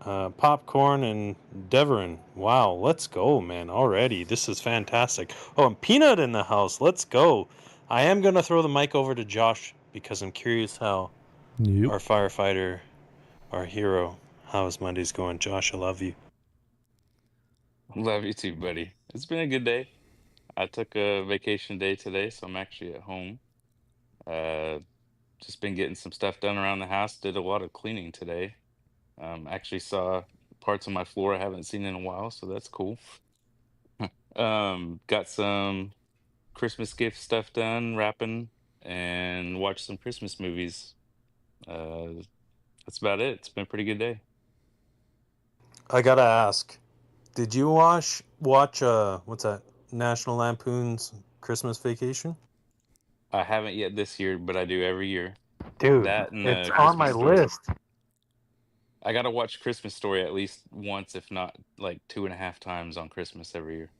Popcorn and Deverin. Wow, let's go, man. Already. This is fantastic. Oh, and Peanut in the house. Let's go. I am going to throw the mic over to Josh because I'm curious how Yep. our firefighter, our hero, how his Monday's going. Josh, I love you. Love you too, buddy. It's been a good day. I took a vacation day today, so I'm actually at home. Uh, just been getting some stuff done around the house. Did a lot of cleaning today. Actually saw parts of my floor I haven't seen in a while, so that's cool. Got some Christmas gift stuff done, wrapping, and watched some Christmas movies. Uh, that's about it. It's been a pretty good day. I got to ask, did you watch what's that? National Lampoon's Christmas Vacation? I haven't yet this year, but I do every year. Dude, That and it's on Christmas my Story. list. I gotta watch Christmas Story at least once, if not like 2.5 times on Christmas every year.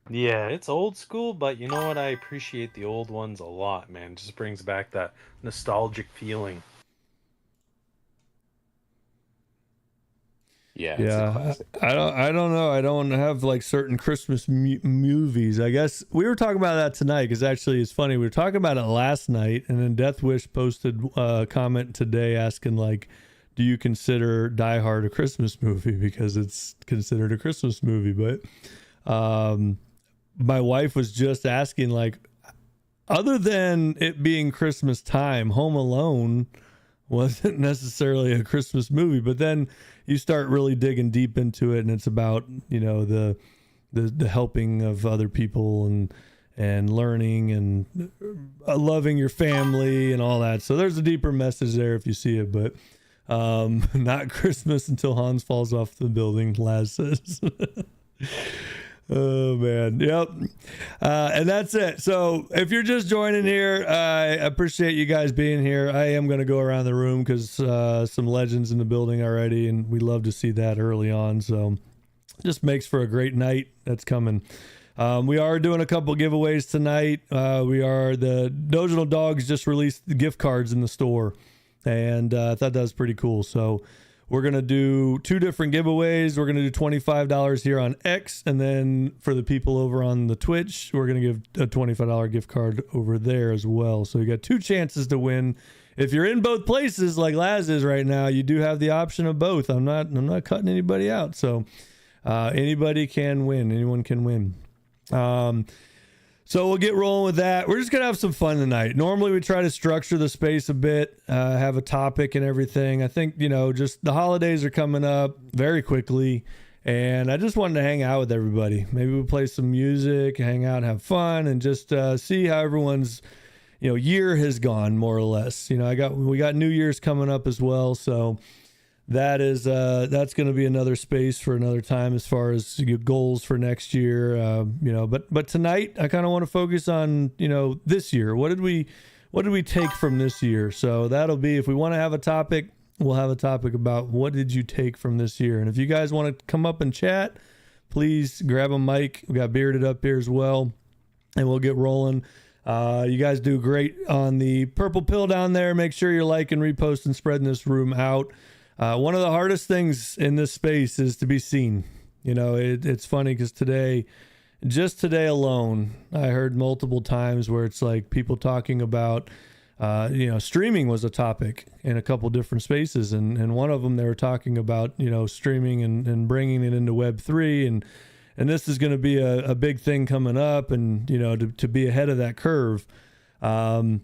Yeah, it's old school, but you know what? I appreciate the old ones a lot, man. It just brings back that nostalgic feeling. Yeah, it's a Yeah, classic. I don't know. I don't have like certain Christmas movies. I guess we were talking about that tonight because actually it's funny. We were talking about it last night, and then Death Wish posted a comment today asking like, "Do you consider Die Hard a Christmas movie?" Because it's considered a Christmas movie. But my wife was just asking like, other than it being Christmas time, Home Alone wasn't necessarily a Christmas movie, but then you start really digging deep into it, and it's about, you know, the helping of other people and learning and loving your family and all that. So there's a deeper message there if you see it, but not Christmas until Hans falls off the building, Laz says. Oh man, yep. And that's it. So if you're just joining here, I appreciate you guys being here. I am going to go around the room because some legends in the building already, and we love to see that early on. So just makes for a great night that's coming. We are doing a couple giveaways tonight. The Dogeable Dogs just released the gift cards in the store, and I thought that was pretty cool. So we're going to do 2 different giveaways. We're going to do $25 here on X. And then for the people over on the Twitch, we're going to give a $25 gift card over there as well. So you got 2 chances to win. If you're in both places like Laz is right now, you do have the option of both. I'm not cutting anybody out. So anybody can win. Anyone can win. So we'll get rolling with that. We're just going to have some fun tonight. Normally we try to structure the space a bit, have a topic and everything. I think, you know, just the holidays are coming up very quickly, and I just wanted to hang out with everybody. Maybe we'll play some music, hang out, have fun, and just see how everyone's, you know, year has gone more or less. You know, we got New Year's coming up as well, so that's going to be another space for another time as far as goals for next year. You know, but tonight I kind of want to focus on, you know, this year. What did we take from this year? So that'll be, if we want to have a topic, we'll have a topic about what did you take from this year. And if you guys want to come up and chat, please grab a mic. We got Bearded up here as well, and we'll get rolling. You guys do great on the purple pill down there. Make sure you're liking, reposting, spreading this room out. One of the hardest things in this space is to be seen. You know, it's funny because just today alone, I heard multiple times where it's like people talking about, you know, streaming was a topic in a couple different spaces. And one of them, they were talking about, you know, streaming and bringing it into web3. And this is going to be a big thing coming up, and, you know, to be ahead of that curve. You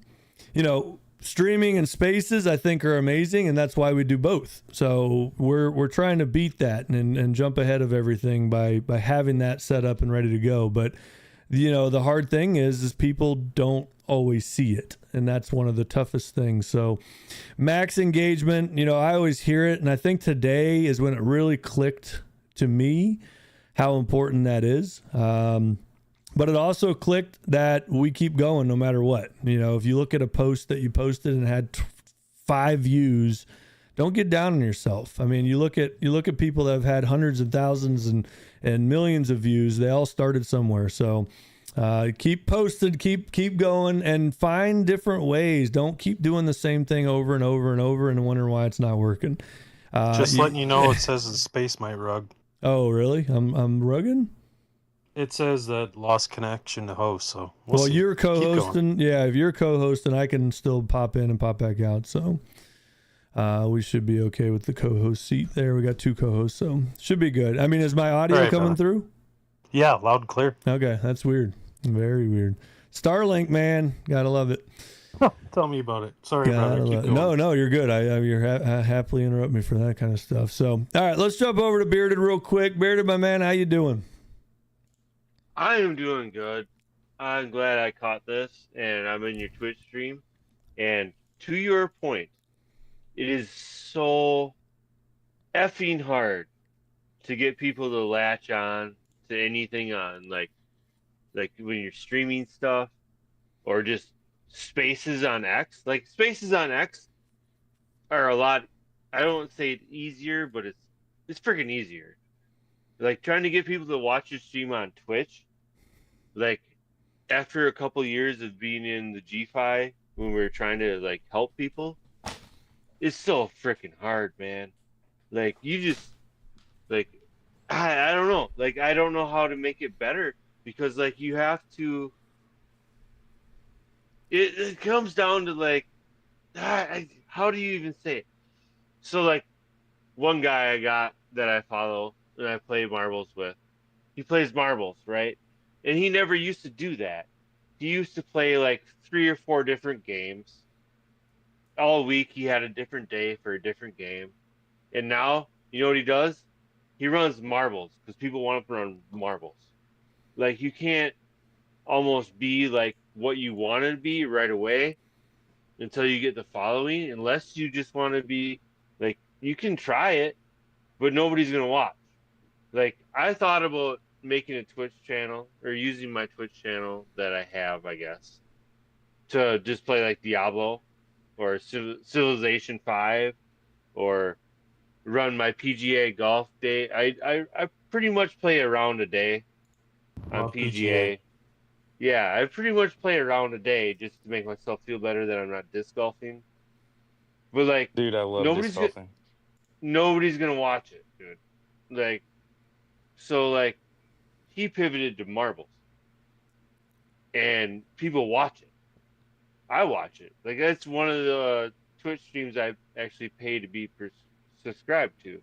know, streaming and spaces I think are amazing, and that's why we do both. So we're trying to beat that and jump ahead of everything by having that set up and ready to go. But, you know, the hard thing is people don't always see it, and that's one of the toughest things. So max engagement, you know, I always hear it, and I think today is when it really clicked to me how important that is. But it also clicked that we keep going no matter what. You know, if you look at a post that you posted and had 5 views, don't get down on yourself. I mean, you look at people that have had hundreds of thousands and millions of views. They all started somewhere. So keep posted, keep going, and find different ways. Don't keep doing the same thing over and over and over and wondering why it's not working. Just letting you know, it says the space might rug. Oh, really? I'm rugging? It says that lost connection to host, so we'll Well, see. you're Keep going. co-hosting. Yeah, if you're co-hosting, I can still pop in and pop back out. So we should be okay with the co-host seat there. We got 2 co-hosts, so should be good. I mean, is my audio Right, coming brother. through? Yeah, loud and clear. Okay, that's weird. Very weird. Starlink, man. Gotta love it. Tell me about it. Sorry, brother. Keep going. No, you're good. You're happily interrupt me for that kind of stuff. So, all right, let's jump over to Bearded real quick. Bearded, my man, how you doing? I am doing good. I'm glad I caught this, and I'm in your Twitch stream. And to your point, it is so effing hard to get people to latch on to anything on like when you're streaming stuff or just spaces on X. Like spaces on X are a lot. I don't say it's easier, but it's freaking easier. Like trying to get people to watch your stream on Twitch. Like after a couple years of being in the GFi when we were trying to like help people, it's so freaking hard, man. Like you just like I don't know. Like I don't know how to make it better because like you have to it comes down to like how do you even say it? So like one guy I got that I follow and I play marbles with, he plays marbles, right? And he never used to do that. He used to play like 3 or 4 different games. All week he had a different day for a different game. And now, you know what he does? He runs marbles because people want to run marbles. Like you can't almost be like what you want to be right away until you get the following, unless you just want to be like, you can try it, but nobody's going to watch. Like I thought about making a Twitch channel or using my Twitch channel that I have, I guess, to just play like Diablo or Civilization 5 or run my PGA golf day. I pretty much play a round a day on Love PGA. Yeah, I pretty much play a round a day just to make myself feel better that I'm not disc golfing. But like, Dude, I love disc golfing. Nobody's gonna watch it, dude. Like, so like, he pivoted to marbles, and people watch it. I watch it. Like that's one of the Twitch streams I actually pay to be subscribed to.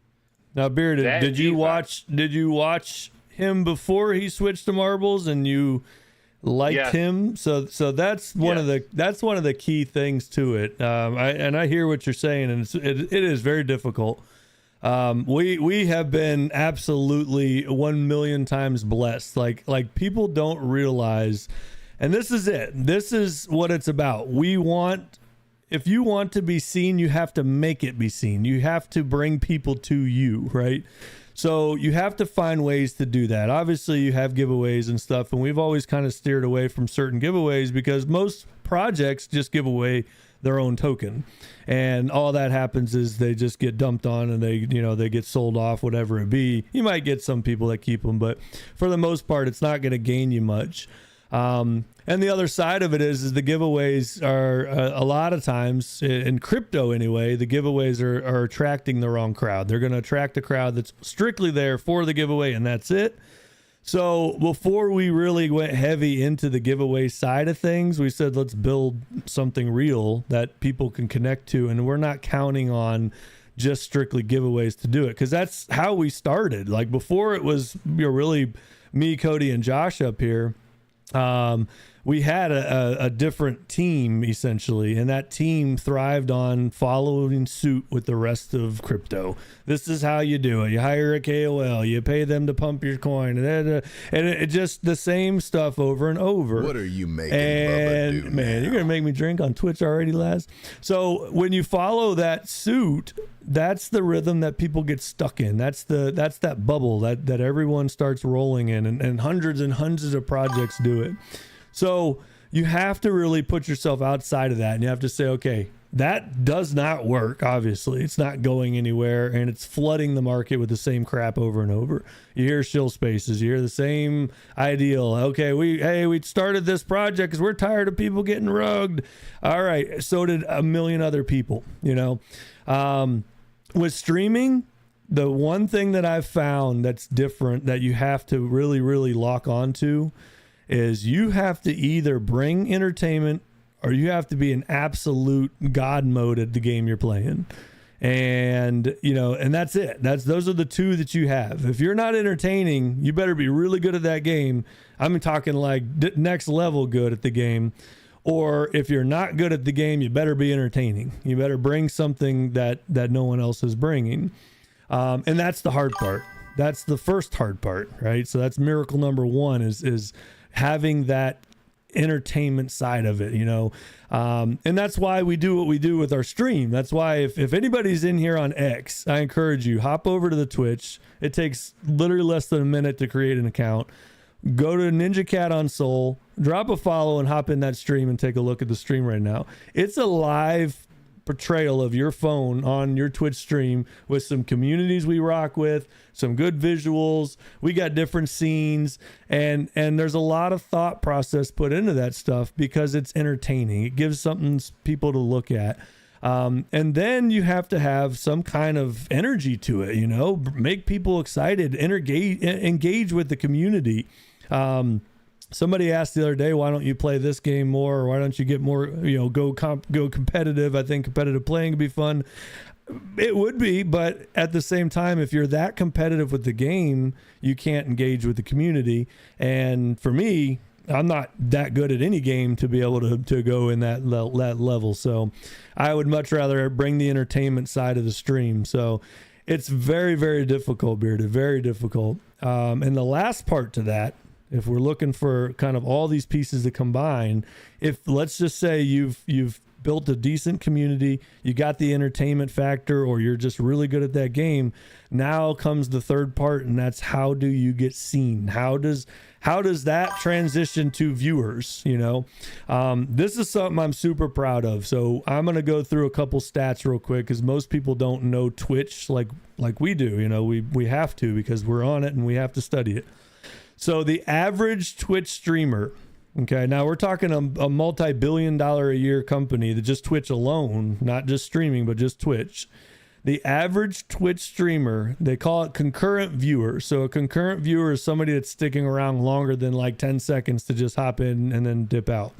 Now, Bearded, That did you DeFi. watch? Did you watch him before he switched to marbles, and you liked Yes. him? So that's one of the key things to it. I hear what you're saying, and it is very difficult. We have been absolutely 1,000,000 times blessed. Like people don't realize, and this is it. This is what it's about. If you want to be seen, you have to make it be seen. You have to bring people to you, right? So you have to find ways to do that. Obviously, you have giveaways and stuff, and we've always kind of steered away from certain giveaways because most projects just give away their own token, and all that happens is they just get dumped on and they get sold off, whatever it be. You might get some people that keep them, but for the most part, it's not going to gain you much. And the other side of it is the giveaways are a lot of times in crypto anyway, the giveaways are attracting the wrong crowd. They're going to attract a crowd that's strictly there for the giveaway and that's it. So before we really went heavy into the giveaway side of things, we said, let's build something real that people can connect to. And we're not counting on just strictly giveaways to do it. Cause that's how we started. Like before it was really me, Cody and Josh up here. We had a different team essentially, and that team thrived on following suit with the rest of crypto. This is how you do it. You hire a KOL, you pay them to pump your coin, and it just the same stuff over and over. What are you making And Bubba do man, now? you're gonna make me drink on Twitch already, Laz. So when you follow that suit, that's the rhythm that people get stuck in. That's that bubble that everyone starts rolling in, and hundreds of projects do it. So you have to really put yourself outside of that, and you have to say, okay, that does not work. Obviously, it's not going anywhere, and it's flooding the market with the same crap over and over. You hear shill spaces, you hear the same ideal. Okay, we started this project because we're tired of people getting rugged. All right, so did a million other people. with streaming, the one thing that I've found that's different that you have to really, really lock onto is you have to either bring entertainment or you have to be in absolute God mode at the game you're playing. And, you know, and that's it. Those are the two that you have. If you're not entertaining, you better be really good at that game. I'm talking like next level good at the game. Or if you're not good at the game, you better be entertaining. You better bring something that no one else is bringing. And that's the hard part. That's the first hard part, right? So that's miracle number one is having that entertainment side of it, you know. And that's why we do what we do with our stream. That's why if anybody's in here on X, I encourage you, hop over to the Twitch. It takes literally less than a minute to create an account. Go to Ninja Cat on Soul, drop a follow, and hop in that stream and take a look at the stream right now. It's a live portrayal of your phone on your Twitch stream with some communities we rock with, some good visuals. We got different scenes, and there's a lot of thought process put into that stuff because it's entertaining. It gives something people to look at. And then you have to have some kind of energy to it, you know, make people excited, engage with the community. Somebody asked the other day, why don't you play this game more? Or why don't you get more, you know, go competitive? I think competitive playing would be fun. It would be, but at the same time, if you're that competitive with the game, you can't engage with the community. And for me, I'm not that good at any game to be able to go in that level. So I would much rather bring the entertainment side of the stream. So it's very, very difficult, Bearded, very difficult. And the last part to that, if we're looking for kind of all these pieces to combine, if let's just say you've built a decent community, you got the entertainment factor, or you're just really good at that game, now comes the third part, and that's how do you get seen? How does that transition to viewers? You know, this is something I'm super proud of. So I'm going to go through a couple stats real quick because most people don't know Twitch like we do. You know, we have to because we're on it and we have to study it. So the average Twitch streamer, okay, now we're talking a multi-billion-dollar a year company that just Twitch alone, not just streaming, but just Twitch. The average Twitch streamer, they call it concurrent viewer. So a concurrent viewer is somebody that's sticking around longer than like 10 seconds to just hop in and then dip out.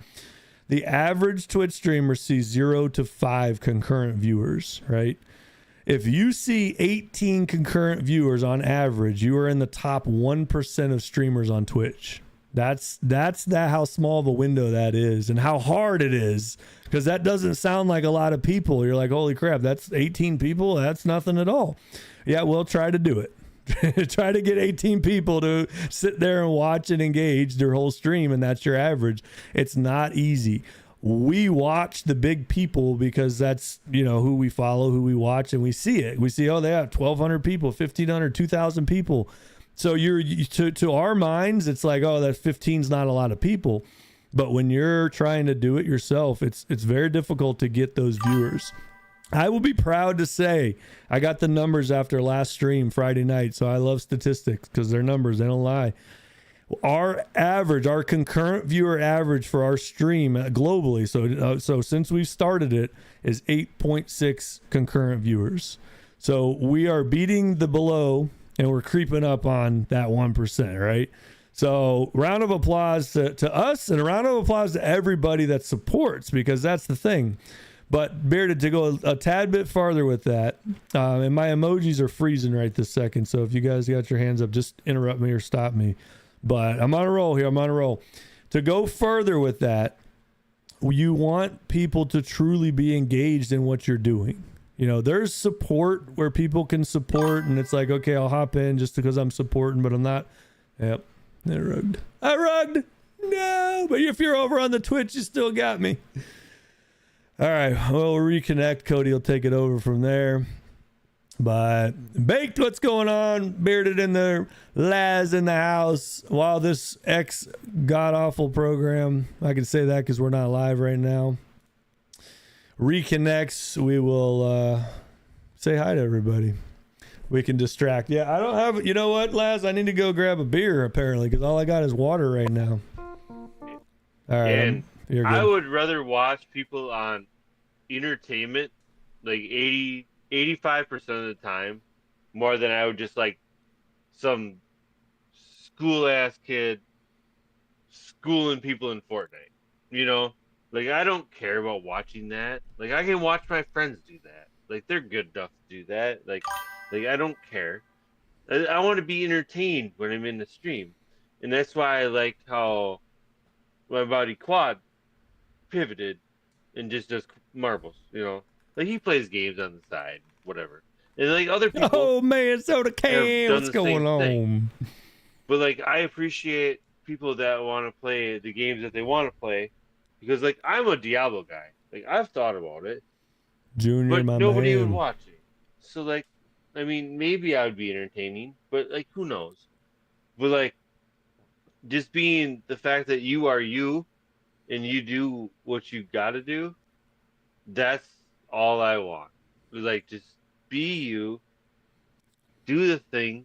The average Twitch streamer sees 0 to 5 concurrent viewers, right? If you see 18 concurrent viewers on average, you are in the top 1% of streamers on Twitch. That's how small of a window that is and how hard it is, because that doesn't sound like a lot of people. You're like, holy crap, that's 18 people. That's nothing at all. Yeah, well, try to do it. Try to get 18 people to sit there and watch and engage their whole stream, and that's your average. It's not easy. We watch the big people because that's, you know, who we follow, who we watch, and we see it. We see, oh, they have 1,200 people, 1,500, 2,000 people. So to our minds, it's like, oh, that 15's not a lot of people. But when you're trying to do it yourself, it's very difficult to get those viewers. I will be proud to say I got the numbers after last stream Friday night. So I love statistics because they're numbers. They don't lie. Our concurrent viewer average for our stream globally, so since we've started it, is 8.6 concurrent viewers. So we are beating the below, and we're creeping up on that 1%, right? So round of applause to us, and a round of applause to everybody that supports, because that's the thing. But Bearded, to go a tad bit farther with that, and my emojis are freezing right this second, so if you guys got your hands up, just interrupt me or stop me. But I'm on a roll here. I'm on a roll. To go further with that, you want people to truly be engaged in what you're doing. You know, there's support where people can support, and it's like, okay, I'll hop in just because I'm supporting, but I'm not. Yep, I rugged. No, but if you're over on the Twitch, you still got me. All right, well, we'll reconnect. Cody will take it over from there. But Baked, what's going on? Bearded in there, Laz in the house. While this X god awful program, I can say that because we're not live right now, reconnects, we will say hi to everybody. We can distract. Yeah, I don't have, you know what, Laz? I need to go grab a beer apparently because all I got is water right now. All right, And you're good. I would rather watch people on entertainment, like 80 85% of the time, more than I would just like some school ass kid schooling people in Fortnite. You know, like I don't care about watching that. Like I can watch my friends do that. Like they're good enough to do that. Like I don't care. I want to be entertained when I'm in the stream, and that's why I liked how my buddy Quad pivoted and just does marbles. You know, like he plays games on the side, whatever. And like other people Oh man, soda have can, done what's the going same thing. on? But like I appreciate people that want to play the games that they want to play because like I'm a Diablo guy. Like I've thought about it, Junior, but my nobody would man. watch it. So like I mean maybe I would be entertaining, but like who knows? But like just being the fact that you are you and you do what you got to do, that's all I want. Like just be you, do the thing,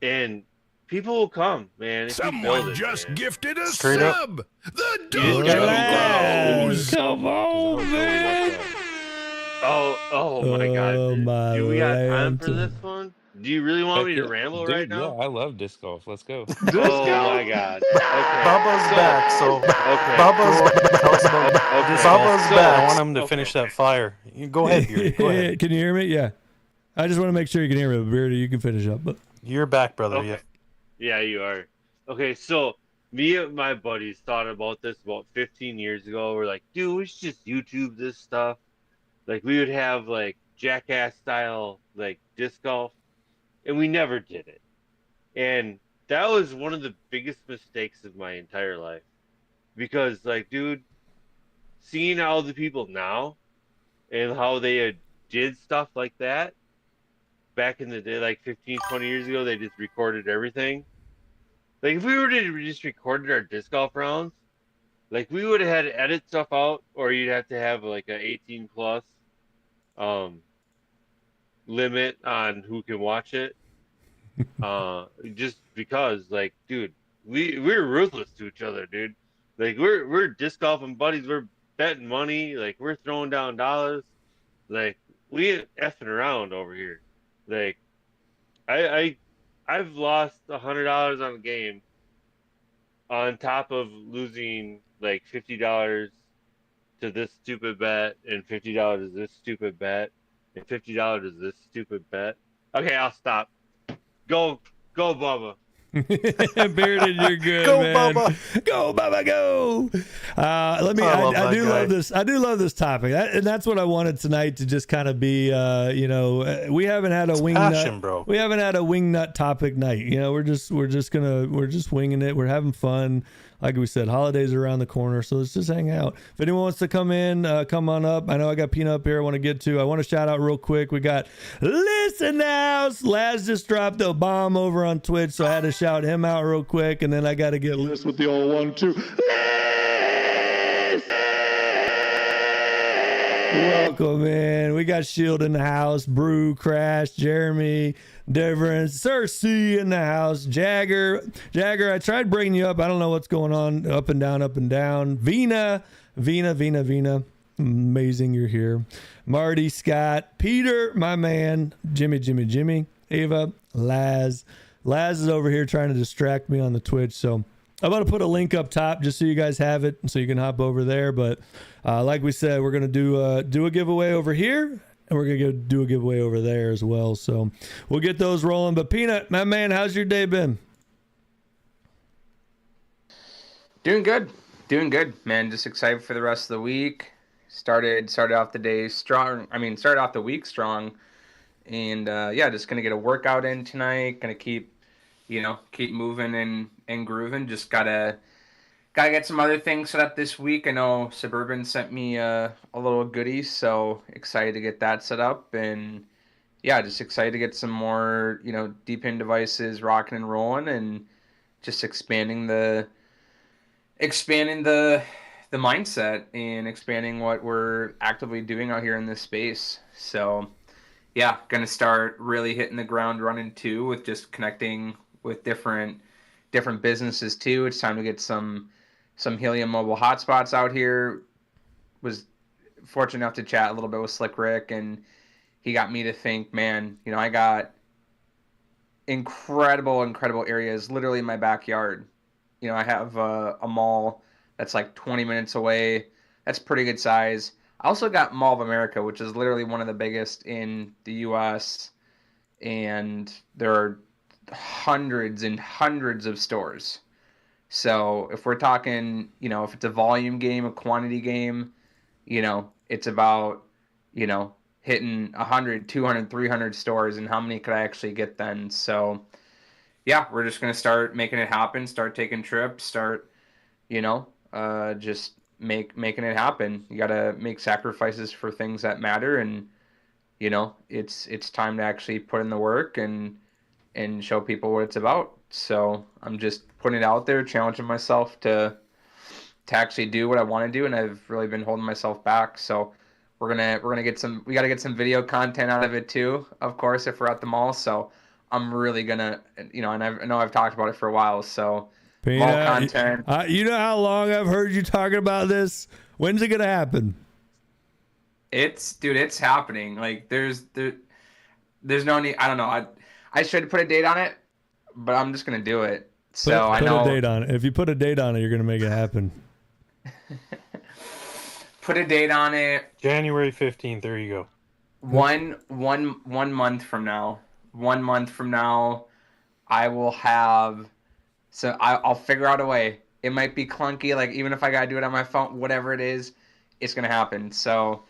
and people will come, man. If you build Someone it, just man. gifted a Straight up. sub. The You just gotta be dojo ready. grows. Come on, man. Oh my God, Oh my do we got time for this lantern. one? Do you really want Heck me to yeah. ramble right Dude, yeah, now? I love disc golf. Let's go. Oh my God. Okay. Bubba's So back, so okay. Bubba's back. Tell us about Okay. disc golf. So I want him to okay. finish that fire. You go ahead, Beardy. Go ahead. Can you hear me? Yeah. I just want to make sure you can hear me, Beardy. You can finish up. But You're back, brother. Okay. Yeah. Yeah, you are. Okay, so me and my buddies thought about this about 15 years ago. We're like, dude, we should just YouTube this stuff. Like we would have like jackass style like disc golf, and we never did it. And that was one of the biggest mistakes of my entire life. Because like, dude, seeing all the people now and how they did stuff like that back in the day, like 15, 20 years ago, they just recorded everything. Like if we were to just recorded our disc golf rounds, like we would have had to edit stuff out, or you'd have to have like a 18 plus um limit on who can watch it. Just because, like, dude, we're ruthless to each other, dude. Like we're disc golfing buddies. We're betting money. Like we're throwing down dollars. Like we ain't effing around over here. Like I I've lost $100 on a game on top of losing like $50 to this stupid bet and $50 to this stupid bet and $50 to this stupid bet. Okay, I'll stop. Go, Bubba. Bearded, you're good, Go, man. Bubba. Go, Bubba, go. Let me. I love I that do guy. love this. I do love this topic, and that's what I wanted tonight to just kind of be. We haven't had a wing passion, nut. bro. We haven't had a wing nut topic night. You know, we're just winging it. We're having fun. Like we said, holidays are around the corner, so let's just hang out. If anyone wants to come in, come on up. I know I got Peanut up here I want to get to. I want to shout out real quick. We got Listen House. Laz just dropped a bomb over on Twitch, so I had to shout him out real quick, and then I got to get Liz with the old 1-2. Welcome in. We got Shield in the house, Brew, Crash, Jeremy, Deverin, Cersei in the house, Jagger, I tried bringing you up. I don't know what's going on. Up and down. Vina. Amazing you're here. Marty, Scott, Peter, my man, Jimmy, Ava, Laz. Laz is over here trying to distract me on the Twitch, so I'm going to put a link up top just so you guys have it, so you can hop over there. But like we said, we're going to do a giveaway over here, and we're going to do a giveaway over there as well. So we'll get those rolling. But Peanut, my man, how's your day been? Doing good, man. Just excited for the rest of the week. Started off the day strong. Started off the week strong, and just gonna get a workout in tonight. Gonna keep moving and grooving. Just gotta get some other things set up this week. I know Suburban sent me a little goodie, so excited to get that set up, and just excited to get some more deep in devices rocking and rolling, and just expanding the mindset and expanding what we're actively doing out here in this space. So gonna start really hitting the ground running too, with just connecting with different businesses too. It's time to get some helium mobile hotspots out here. Was fortunate enough to chat a little bit with Slick Rick, and he got me to think, man, you know, I got incredible areas literally in my backyard. You know, I have a mall that's like 20 minutes away. That's pretty good size. I also got Mall of America, which is literally one of the biggest in the US, and there are hundreds and hundreds of stores. So if we're talking, you know, if it's a volume game, a quantity game, you know, it's about, you know, hitting 100, 200, 300 stores, and how many could I actually get then? So yeah, we're just going to start making it happen, start taking trips, start, you know, just making it happen. You got to make sacrifices for things that matter. And, you know, it's time to actually put in the work and show people what it's about. So I'm just putting it out there, challenging myself to actually do what I want to do, and I've really been holding myself back. So we got to get some video content out of it too, of course, if we're at the mall. So I'm really gonna, you know, and I know I've talked about it for a while. So mall content. You know how long I've heard you talking about this? When's it gonna happen? It's happening. Like there's no need. I don't know. I should put a date on it, but I'm just gonna do it. So I know. Put a date on it. If you put a date on it, you're gonna make it happen. Put a date on it. January 15th. There you go. One month from now. 1 month from now, I will have. So I'll figure out a way. It might be clunky. Like even if I gotta do it on my phone, whatever it is, it's gonna happen. So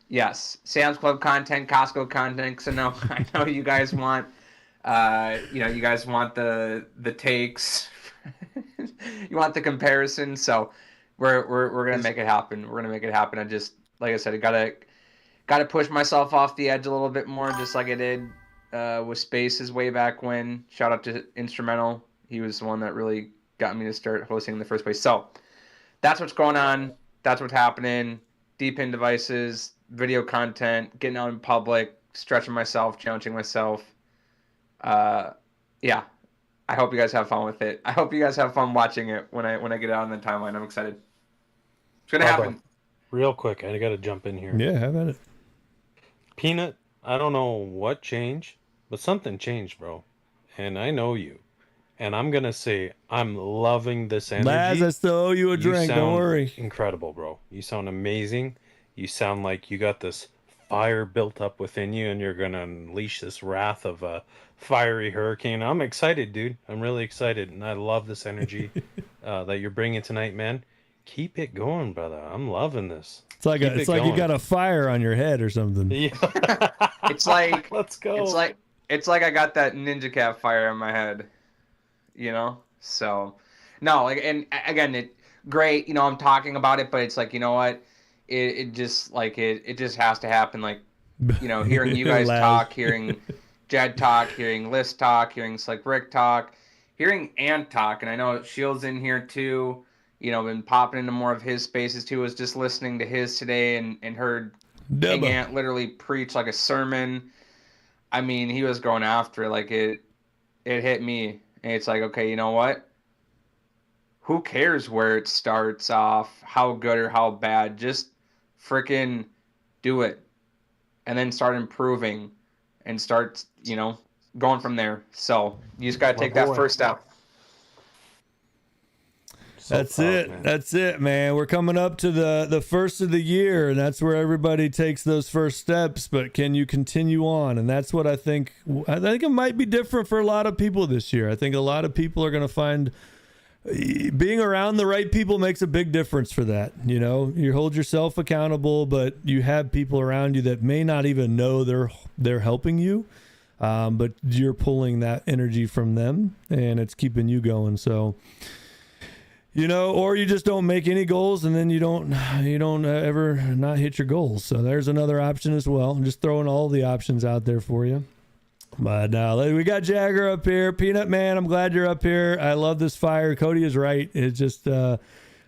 yes, Sam's Club content, Costco content. Because I know you guys want. You know, you guys want the takes. You want the comparison. So we're gonna make it happen. We're gonna make it happen. I just, like I said, I gotta push myself off the edge a little bit more, just like I did with Spaces way back when. Shout out to Instrumental. He was the one that really got me to start hosting in the first place. So that's what's going on. That's what's happening. Deep in devices, video content, getting out in public, stretching myself, challenging myself. Yeah, I hope you guys have fun with it. I hope you guys have fun watching it when I get it out on the timeline. I'm excited. It's gonna happen. Real quick, I got to jump in here. Yeah, have at it. Peanut, I don't know what changed, but something changed, bro. And I know you. And I'm going to say I'm loving this energy. Laz, I still owe you a drink. Don't worry. Incredible, bro. You sound amazing. You sound like you got this fire built up within you, and you're going to unleash this wrath of a fiery hurricane. I'm excited, dude. I'm really excited. And I love this energy that you're bringing tonight, man. Keep it going, brother. I'm loving this. It's like you got a fire on your head or something. Yeah. It's like let's go. It's like I got that ninja cap fire in my head. You know? So no, like, and again, it great, you know, I'm talking about it, but it's like, you know what? It just like it just has to happen. Like, you know, hearing you guys talk, hearing Jed talk, hearing Liz talk, hearing Slick Rick talk, hearing Ant talk, and I know Shield's in here too. You know, been popping into more of his spaces too. Was just listening to his today and heard King Ant literally preach like a sermon. I mean, he was going after it, like it hit me. And it's like, okay, you know what? Who cares where it starts off, how good or how bad? Just freaking do it. And then start improving and start, you know, going from there. So you just got to take that first step. That's it. Man. That's it, man. We're coming up to the first of the year, and that's where everybody takes those first steps. But can you continue on? And that's what I think. I think it might be different for a lot of people this year. I think a lot of people are going to find being around the right people makes a big difference for that. You know, you hold yourself accountable, but you have people around you that may not even know they're helping you, but you're pulling that energy from them, and it's keeping you going. So. You know, or you just don't make any goals, and then you don't ever not hit your goals. So there's another option as well. I'm just throwing all the options out there for you. But we got Jagger up here. Peanut Man, I'm glad you're up here. I love this fire. Cody is right. It's just,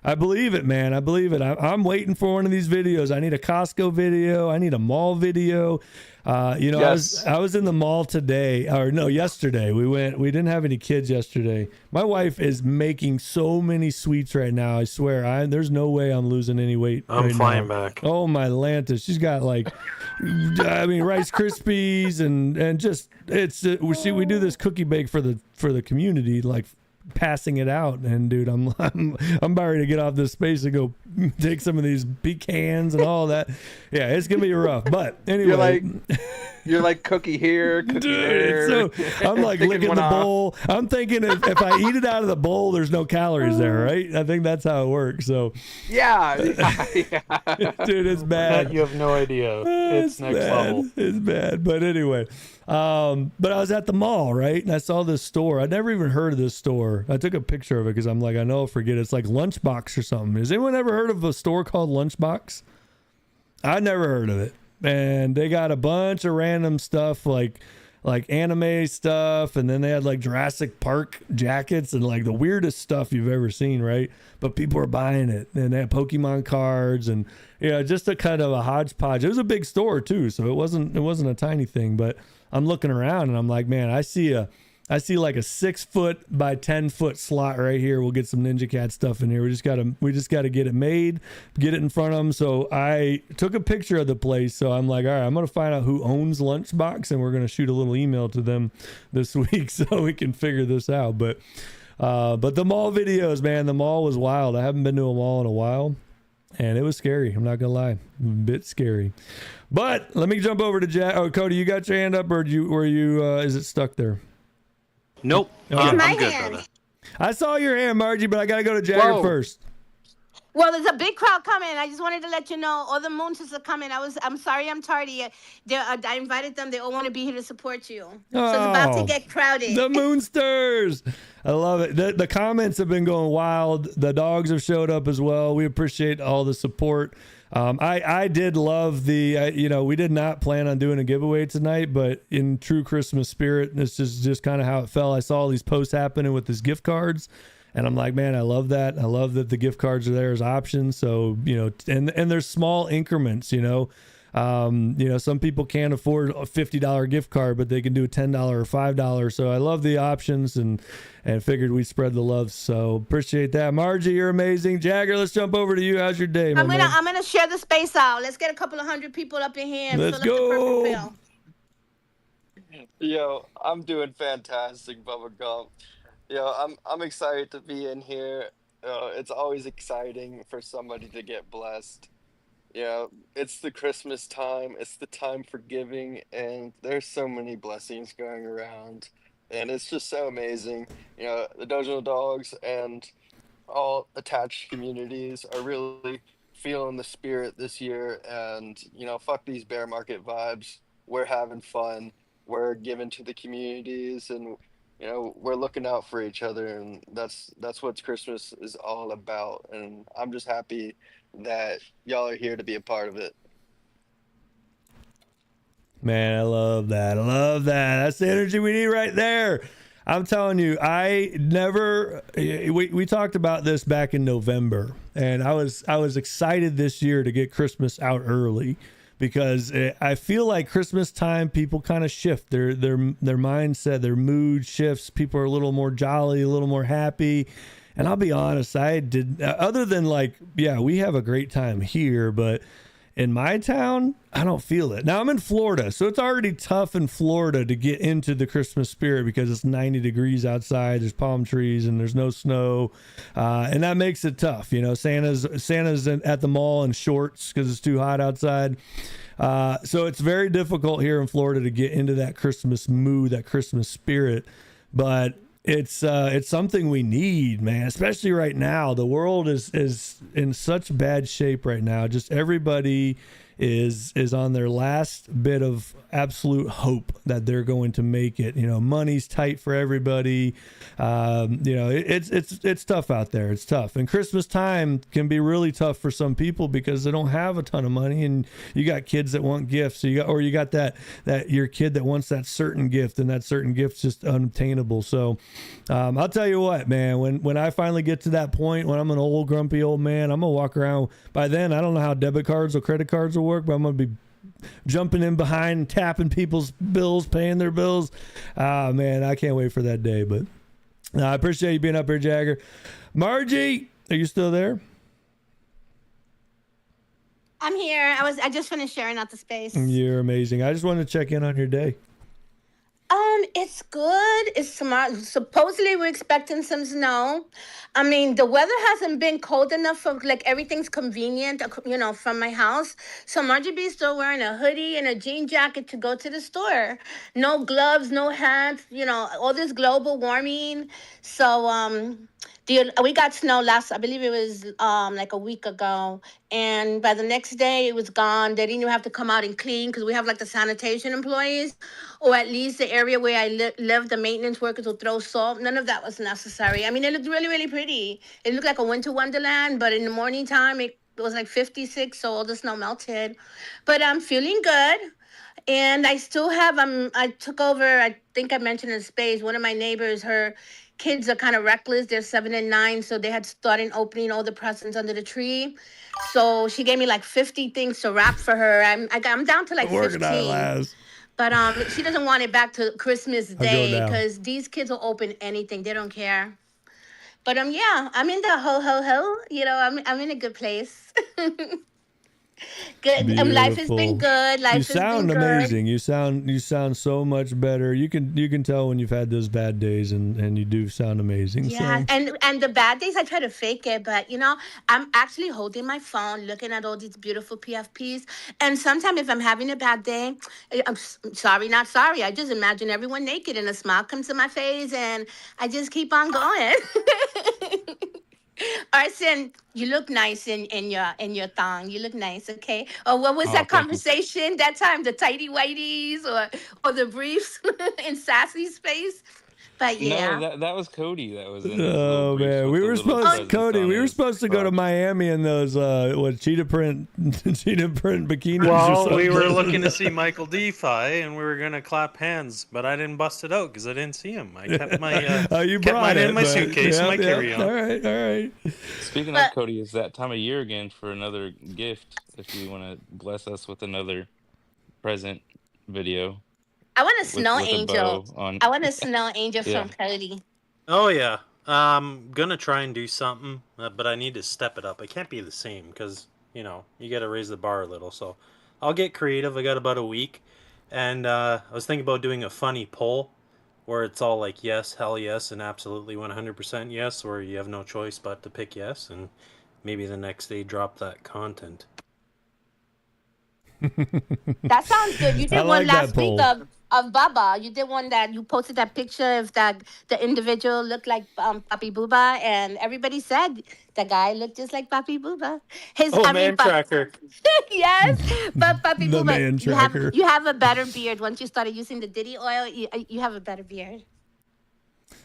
I believe it, man. I believe it. I'm waiting for one of these videos. I need a Costco video. I need a mall video. Yes. I was in the mall today, or no, yesterday. We didn't have any kids yesterday. My wife is making so many sweets right now. I swear, there's no way I'm losing any weight. I'm right flying now. back. Oh my Lanta, she's got like, Rice Krispies and just we do this cookie bake for the community, like passing it out, and dude, I'm about ready to get off this space and go take some of these pecans and all that. Yeah, it's gonna be rough, but anyway, you're like cookie here, cookie dude, there. so I'm like licking the bowl. I'm thinking if I eat it out of the bowl, there's no calories there, right? I think that's how it works. So yeah. Dude, it's bad. You have no idea. It's next bad. level. It's bad, but anyway. But I was at the mall, right? And I saw this store. I'd never even heard of this store. I took a picture of it because I'm like, I know I'll forget. It's like Lunchbox or something. Has anyone ever heard of a store called Lunchbox? I never heard of it. And they got a bunch of random stuff like anime stuff, and then they had like Jurassic Park jackets and like the weirdest stuff you've ever seen, right? But people are buying it, and they had Pokemon cards, and just a kind of a hodgepodge. It was a big store too, so it wasn't a tiny thing. But I'm looking around and I'm like, man, I see like a 6 foot by 10 foot slot right here. We'll get some Ninja Cat stuff in here. We just gotta get it made, get it in front of them. So I took a picture of the place. So I'm like, all right, I'm gonna find out who owns Lunchbox, and we're gonna shoot a little email to them this week so we can figure this out. But the mall videos, man, the mall was wild. I haven't been to a mall in a while, and it was scary. I'm not gonna lie, a bit scary. But let me jump over to Jack. Oh, Cody, you got your hand up, or is it stuck there? Nope. Okay. My I'm good, hand. brother. I saw your hand, Margie, but I gotta go to Jagger Whoa. first. Well, there's a big crowd coming. I just wanted to let you know all the Moonsers are coming. I'm sorry I'm tardy. I invited them. They all want to be here to support you. So it's about to Oh, get crowded. The Moonsters. I love it. The comments have been going wild. The dogs have showed up as well. We appreciate all the support. I did love we did not plan on doing a giveaway tonight, but in true Christmas spirit, this is just kind of how it fell. I saw all these posts happening with these gift cards, and I'm like, man, I love that. I love that the gift cards are there as options. So, and there's small increments, some people can't afford a $50 gift card, but they can do a $10 or $5. So I love the options and figured we'd spread the love. So appreciate that. Margie, you're amazing. Jagger, let's jump over to you. How's your day, my man? I'm gonna share the space out. Let's get a couple of hundred people up in here and Let's fill up the go. perfect bill. Yo, I'm doing fantastic, Bubba Gump. Yo, I'm excited to be in here. It's always exciting for somebody to get blessed. Yeah, it's the Christmas time. It's the time for giving, and there's so many blessings going around, and it's just so amazing. The Dojo Dogs and all attached communities are really feeling the spirit this year, and fuck these bear market vibes. We're having fun. We're giving to the communities, and we're looking out for each other, and that's what Christmas is all about. And I'm just happy that y'all are here to be a part of it. Man, I love that. I love that. That's the energy we need right there. I'm telling you, we talked about this back in November, and I was excited this year to get Christmas out early, because I feel like Christmas time, people kind of shift their mindset, their mood shifts. People are a little more jolly, a little more happy. And I'll be honest, I did, other than we have a great time here, but in my town, I don't feel it. Now I'm in Florida, so it's already tough in Florida to get into the Christmas spirit because it's 90 degrees outside. There's palm trees and there's no snow. And that makes it tough. Santa's at the mall in shorts because it's too hot outside. So it's very difficult here in Florida to get into that Christmas mood, that Christmas spirit. But it's something we need, man, especially right now. The world is in such bad shape right now. Just everybody is on their last bit of absolute hope that they're going to make it. You know, money's tight for everybody. You know, it's tough out there. It's tough, and Christmas time can be really tough for some people because they don't have a ton of money, and you got kids that want gifts. So you got that your kid that wants that certain gift, and that certain gift's just unobtainable. So I'll tell you what, man, when I finally get to that point, when I'm an old grumpy old man, I'm gonna walk around. By then, I don't know how debit cards or credit cards will work, but I'm gonna be jumping in behind and tapping people's bills, paying their bills. Man, I can't wait for that day. But I appreciate you being up here, Jagger. Margie, are you still there? I'm here. I just finished sharing out the space. You're amazing. I just wanted to check in on your day. It's good. It's smart. Supposedly we're expecting some snow. I mean, the weather hasn't been cold enough for like everything's convenient, you know, from my house. So Margie B's still wearing a hoodie and a jean jacket to go to the store. No gloves, no hats, you know, all this global warming. So we got snow I believe it was like a week ago, and by the next day it was gone. They didn't even have to come out and clean because we have like the sanitation employees, or at least the area where I live, the maintenance workers will throw salt. None of that was necessary. I mean, it looked really, really pretty. It looked like a winter wonderland, but in the morning time it was like 56, so all the snow melted. But I'm feeling good. And I still have, I took over, I think I mentioned in space, one of my neighbors, her kids are kind of reckless. They're 7 and 9, so they had started opening all the presents under the tree. So she gave me like 50 things to wrap for her. I'm down to like 15. But she doesn't want it back to Christmas Day because these kids will open anything. They don't care. But yeah, I'm in the ho. You know, I'm in a good place. Good. Life has been good. Life has been good. You sound amazing. You sound so much better. You can tell when you've had those bad days, and you do sound amazing. Yeah, so. and the bad days I try to fake it, but you know, I'm actually holding my phone, looking at all these beautiful PFPs. And sometimes if I'm having a bad day, I'm sorry, not sorry. I just imagine everyone naked and a smile comes to my face, and I just keep on going. Arson, you look nice in your thong. You look nice, okay? Or what was that conversation that time? The tighty whities or the briefs in Sassy space? But yeah. No, that was Cody. That was in. Oh man, we were supposed to go to Miami in those cheetah print bikinis. Well, we were looking to see Michael DeFi, and we were gonna clap hands, but I didn't bust it out because I didn't see him. I kept my in my suitcase, my carry-on. All right. Speaking of Cody, it's that time of year again for another gift. If you want to bless us with another present video. I want a snow angel. I want a snow angel from Cody. Oh yeah, I'm gonna try and do something, but I need to step it up. It can't be the same because you know you got to raise the bar a little. So I'll get creative. I got about a week, and I was thinking about doing a funny poll where it's all like yes, hell yes, and absolutely 100% yes, or you have no choice but to pick yes, and maybe the next day drop that content. That sounds good. You did one last week of Baba. You did one that you posted that picture of the individual looked like Papi Booba, and everybody said the guy looked just like Papi Booba. Man tracker. Yes, but Papi The Booba, man tracker. you have a better beard once you started using the Diddy oil. You have a better beard.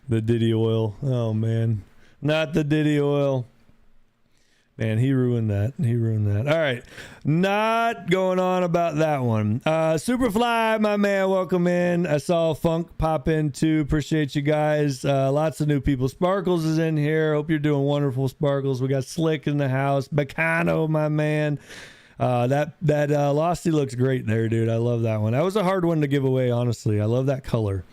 The Diddy oil. Oh man, not the Diddy oil. Man, he ruined that. All right. Not going on about that one. Superfly, my man, welcome in. I saw Funk pop in too. Appreciate you guys. Lots of new people. Sparkles is in here. Hope you're doing wonderful, Sparkles. We got Slick in the house. Bacano, my man. That Losty looks great there, dude. I love that one. That was a hard one to give away, honestly. I love that color.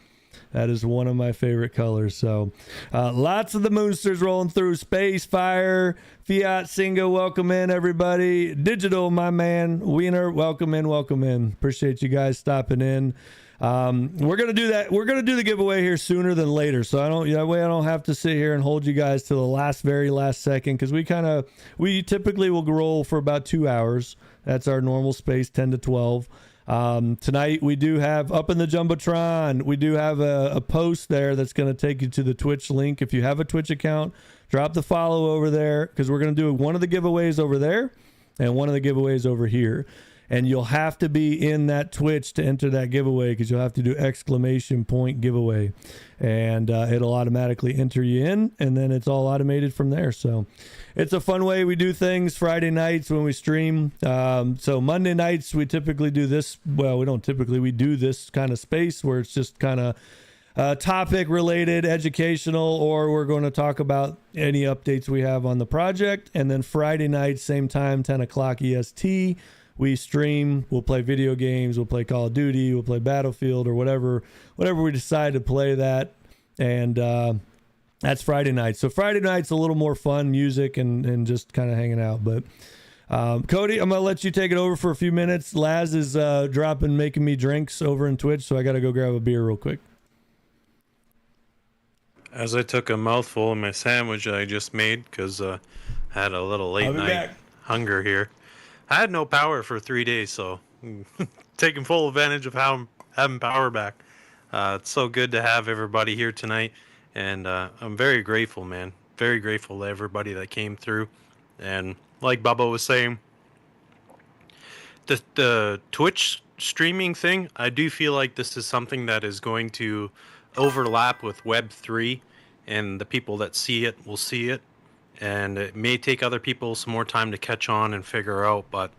That is one of my favorite colors. So lots of the Moonsters rolling through. Space Fire, Fiat Singa, welcome in, everybody. Digital, my man. Wiener, welcome in. Appreciate you guys stopping in. We're gonna do that. We're gonna do the giveaway here sooner than later, so that way I don't have to sit here and hold you guys to the very last second, because we typically will roll for about 2 hours. That's our normal space, 10 to 12. Tonight we do have up in the Jumbotron, we do have a post there that's going to take you to the Twitch link. If you have a Twitch account, drop the follow over there, because we're going to do one of the giveaways over there and one of the giveaways over here. and you'll have to be in that Twitch to enter that giveaway, because you'll have to do ! giveaway, and it'll automatically enter you in, and then it's all automated from there. So it's a fun way we do things. Friday nights when we stream. So Monday nights we typically do this. Well, we don't typically. We do this kind of space where it's just kind of topic related, educational, or we're going to talk about any updates we have on the project. And then Friday night, same time, 10 o'clock EST, we stream. We'll play video games. We'll play Call of Duty. We'll play Battlefield or whatever we decide to play that. And that's Friday night. So Friday night's a little more fun, music and just kind of hanging out. But Cody, I'm going to let you take it over for a few minutes. Laz is making me drinks over in Twitch, so I got to go grab a beer real quick. As I took a mouthful of my sandwich I just made, because I had a little late night hunger here. I had no power for 3 days, so taking full advantage of how I'm having power back. It's so good to have everybody here tonight, and I'm very grateful, man. Very grateful to everybody that came through. And like Bubba was saying, the Twitch streaming thing, I do feel like this is something that is going to overlap with web3, and the people that see it will see it, and it may take other people some more time to catch on and figure out. But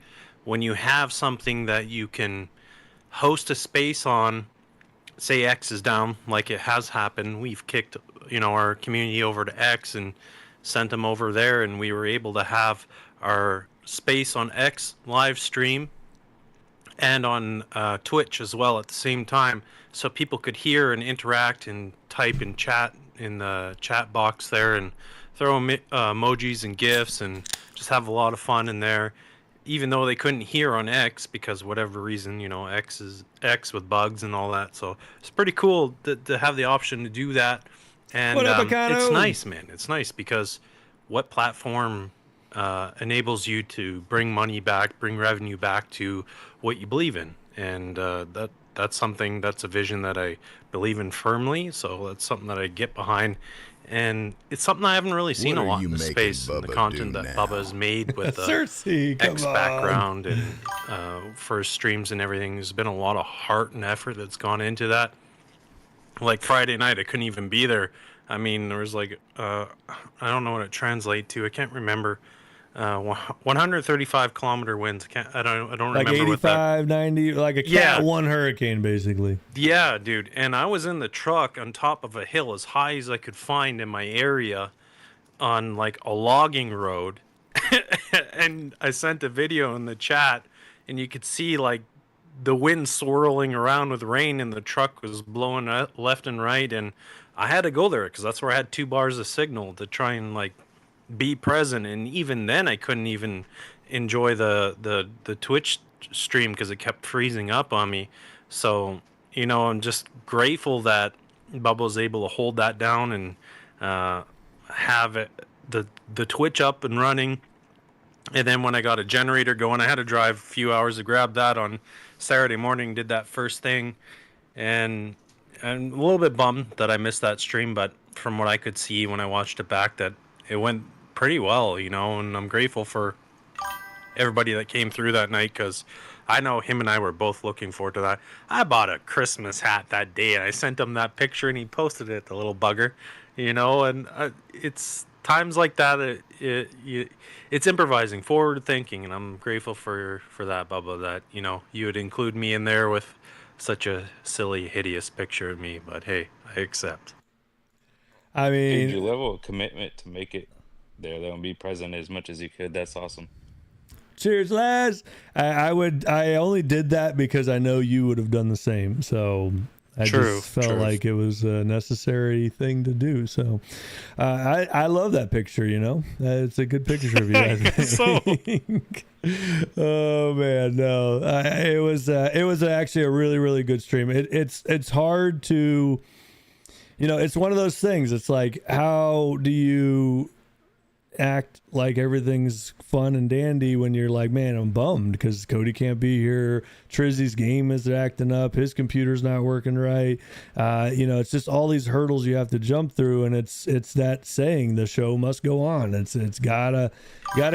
when you have something that you can host a space on, say X is down, like it has happened, we've kicked our community over to X and sent them over there, and we were able to have our space on X live stream and on Twitch as well at the same time, so people could hear and interact and type and chat in the chat box there and throw emojis and gifs and just have a lot of fun in there, even though they couldn't hear on X because whatever reason, X is X with bugs and all that. So it's pretty cool to have the option to do that. And it's nice, man. It's nice because what platform enables you to bring money back, bring revenue back to what you believe in, and that's something, that's a vision that I believe in firmly. So that's something that I get behind, and it's something I haven't really seen a lot in the space and the content that Bubba has made with the X background and for his streams and everything. There's been a lot of heart and effort that's gone into that. Like Friday night, I couldn't even be there. I mean, there was like I don't know what it translates to. I can't remember. 135 kilometer winds. I don't like remember 85, 90, like a Cat 1 hurricane, basically. Yeah, dude. And I was in the truck on top of a hill as high as I could find in my area on like a logging road. And I sent a video in the chat, and you could see like the wind swirling around with rain, and the truck was blowing left and right. And I had to go there because that's where I had 2 bars of signal to try and like be present. And even then I couldn't even enjoy the Twitch stream because it kept freezing up on me. So I'm just grateful that Bubba was able to hold that down and have it, the Twitch up and running. And then when I got a generator going, I had to drive a few hours to grab that on Saturday morning. Did that first thing, and I'm a little bit bummed that I missed that stream, but from what I could see when I watched it back, that it went pretty well, and I'm grateful for everybody that came through that night, because I know him and I were both looking forward to that. I bought a Christmas hat that day, and I sent him that picture, and he posted it, the little bugger, and it's times like that, it's improvising, forward thinking, and I'm grateful for that, Bubba, that, you would include me in there with such a silly, hideous picture of me, but hey, I accept. I mean, your level of commitment to make it there, though, and be present as much as you could. That's awesome. Cheers, Laz. I only did that because I know you would have done the same. So I just felt like it was a necessary thing to do. So I love that picture. It's a good picture of you. I think. Oh man, no, it was actually a really, really good stream. It's hard to, it's one of those things. It's like, how do you act like everything's fun and dandy when you're like, man, I'm bummed because Cody can't be here. Trizzy's game is acting up. His computer's not working right. It's just all these hurdles you have to jump through, and it's that saying, the show must go on. It's gotta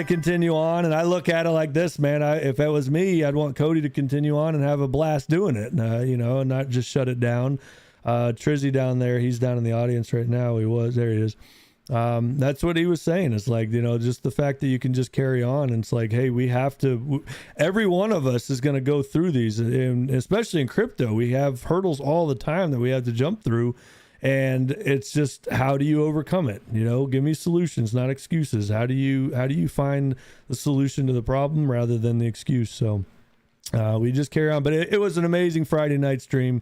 continue on. And I look at it like this, man. If it was me, I'd want Cody to continue on and have a blast doing it, and not just shut it down. Trizzy down there, he's down in the audience right now. There he is. That's what he was saying. It's like, just the fact that you can just carry on. And it's like, hey, every one of us is going to go through these, and especially in crypto, we have hurdles all the time that we have to jump through. And it's just, how do you overcome it? Give me solutions, not excuses. How do you find the solution to the problem rather than the excuse? So, we just carry on, but it was an amazing Friday night stream.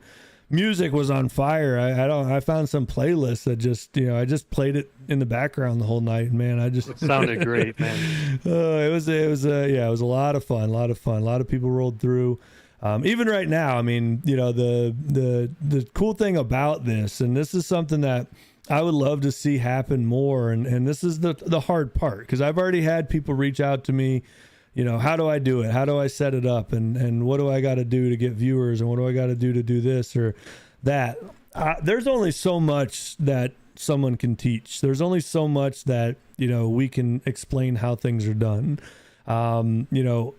Music was on fire. I found some playlists that just, I just played it in the background the whole night, man. It sounded great, man. It was a lot of fun. A lot of people rolled through. Even right now, I mean, the cool thing about this, and this is something that I would love to see happen more. And this is the hard part, because I've already had people reach out to me, how do I do it? How do I set it up? And what do I got to do to get viewers? And what do I got to do this or that? There's only so much that someone can teach. There's only so much that, we can explain how things are done.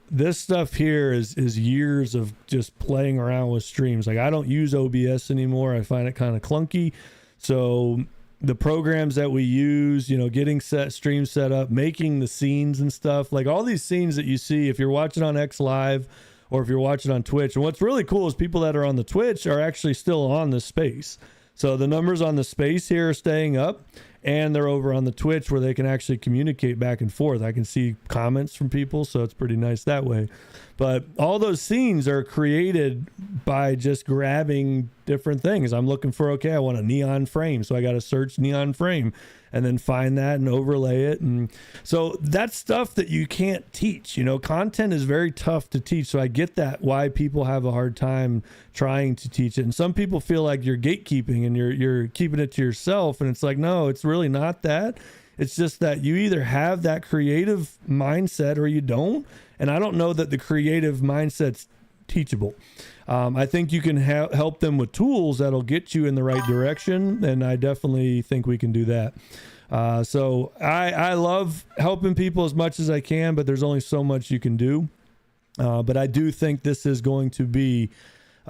This stuff here is years of just playing around with streams. Like, I don't use OBS anymore. I find it kind of clunky. So the programs that we use, getting streams set up, making the scenes and stuff, like all these scenes that you see, if you're watching on X Live or if you're watching on Twitch. And what's really cool is people that are on the Twitch are actually still on the space. So the numbers on the space here are staying up, and they're over on the Twitch where they can actually communicate back and forth. I can see comments from people, so it's pretty nice that way. But all those scenes are created by just grabbing different things. I'm looking for, I want a neon frame, so I got to search neon frame and then find that and overlay it. And so that's stuff that you can't teach. Content is very tough to teach. So I get that, why people have a hard time trying to teach it. And some people feel like you're gatekeeping and you're keeping it to yourself. And it's like, no, it's really not that. It's just that you either have that creative mindset or you don't. And I don't know that the creative mindset's teachable. I think you can help them with tools that'll get you in the right direction, and I definitely think we can do that. So I love helping people as much as I can, but there's only so much you can do. But I do think this is going to be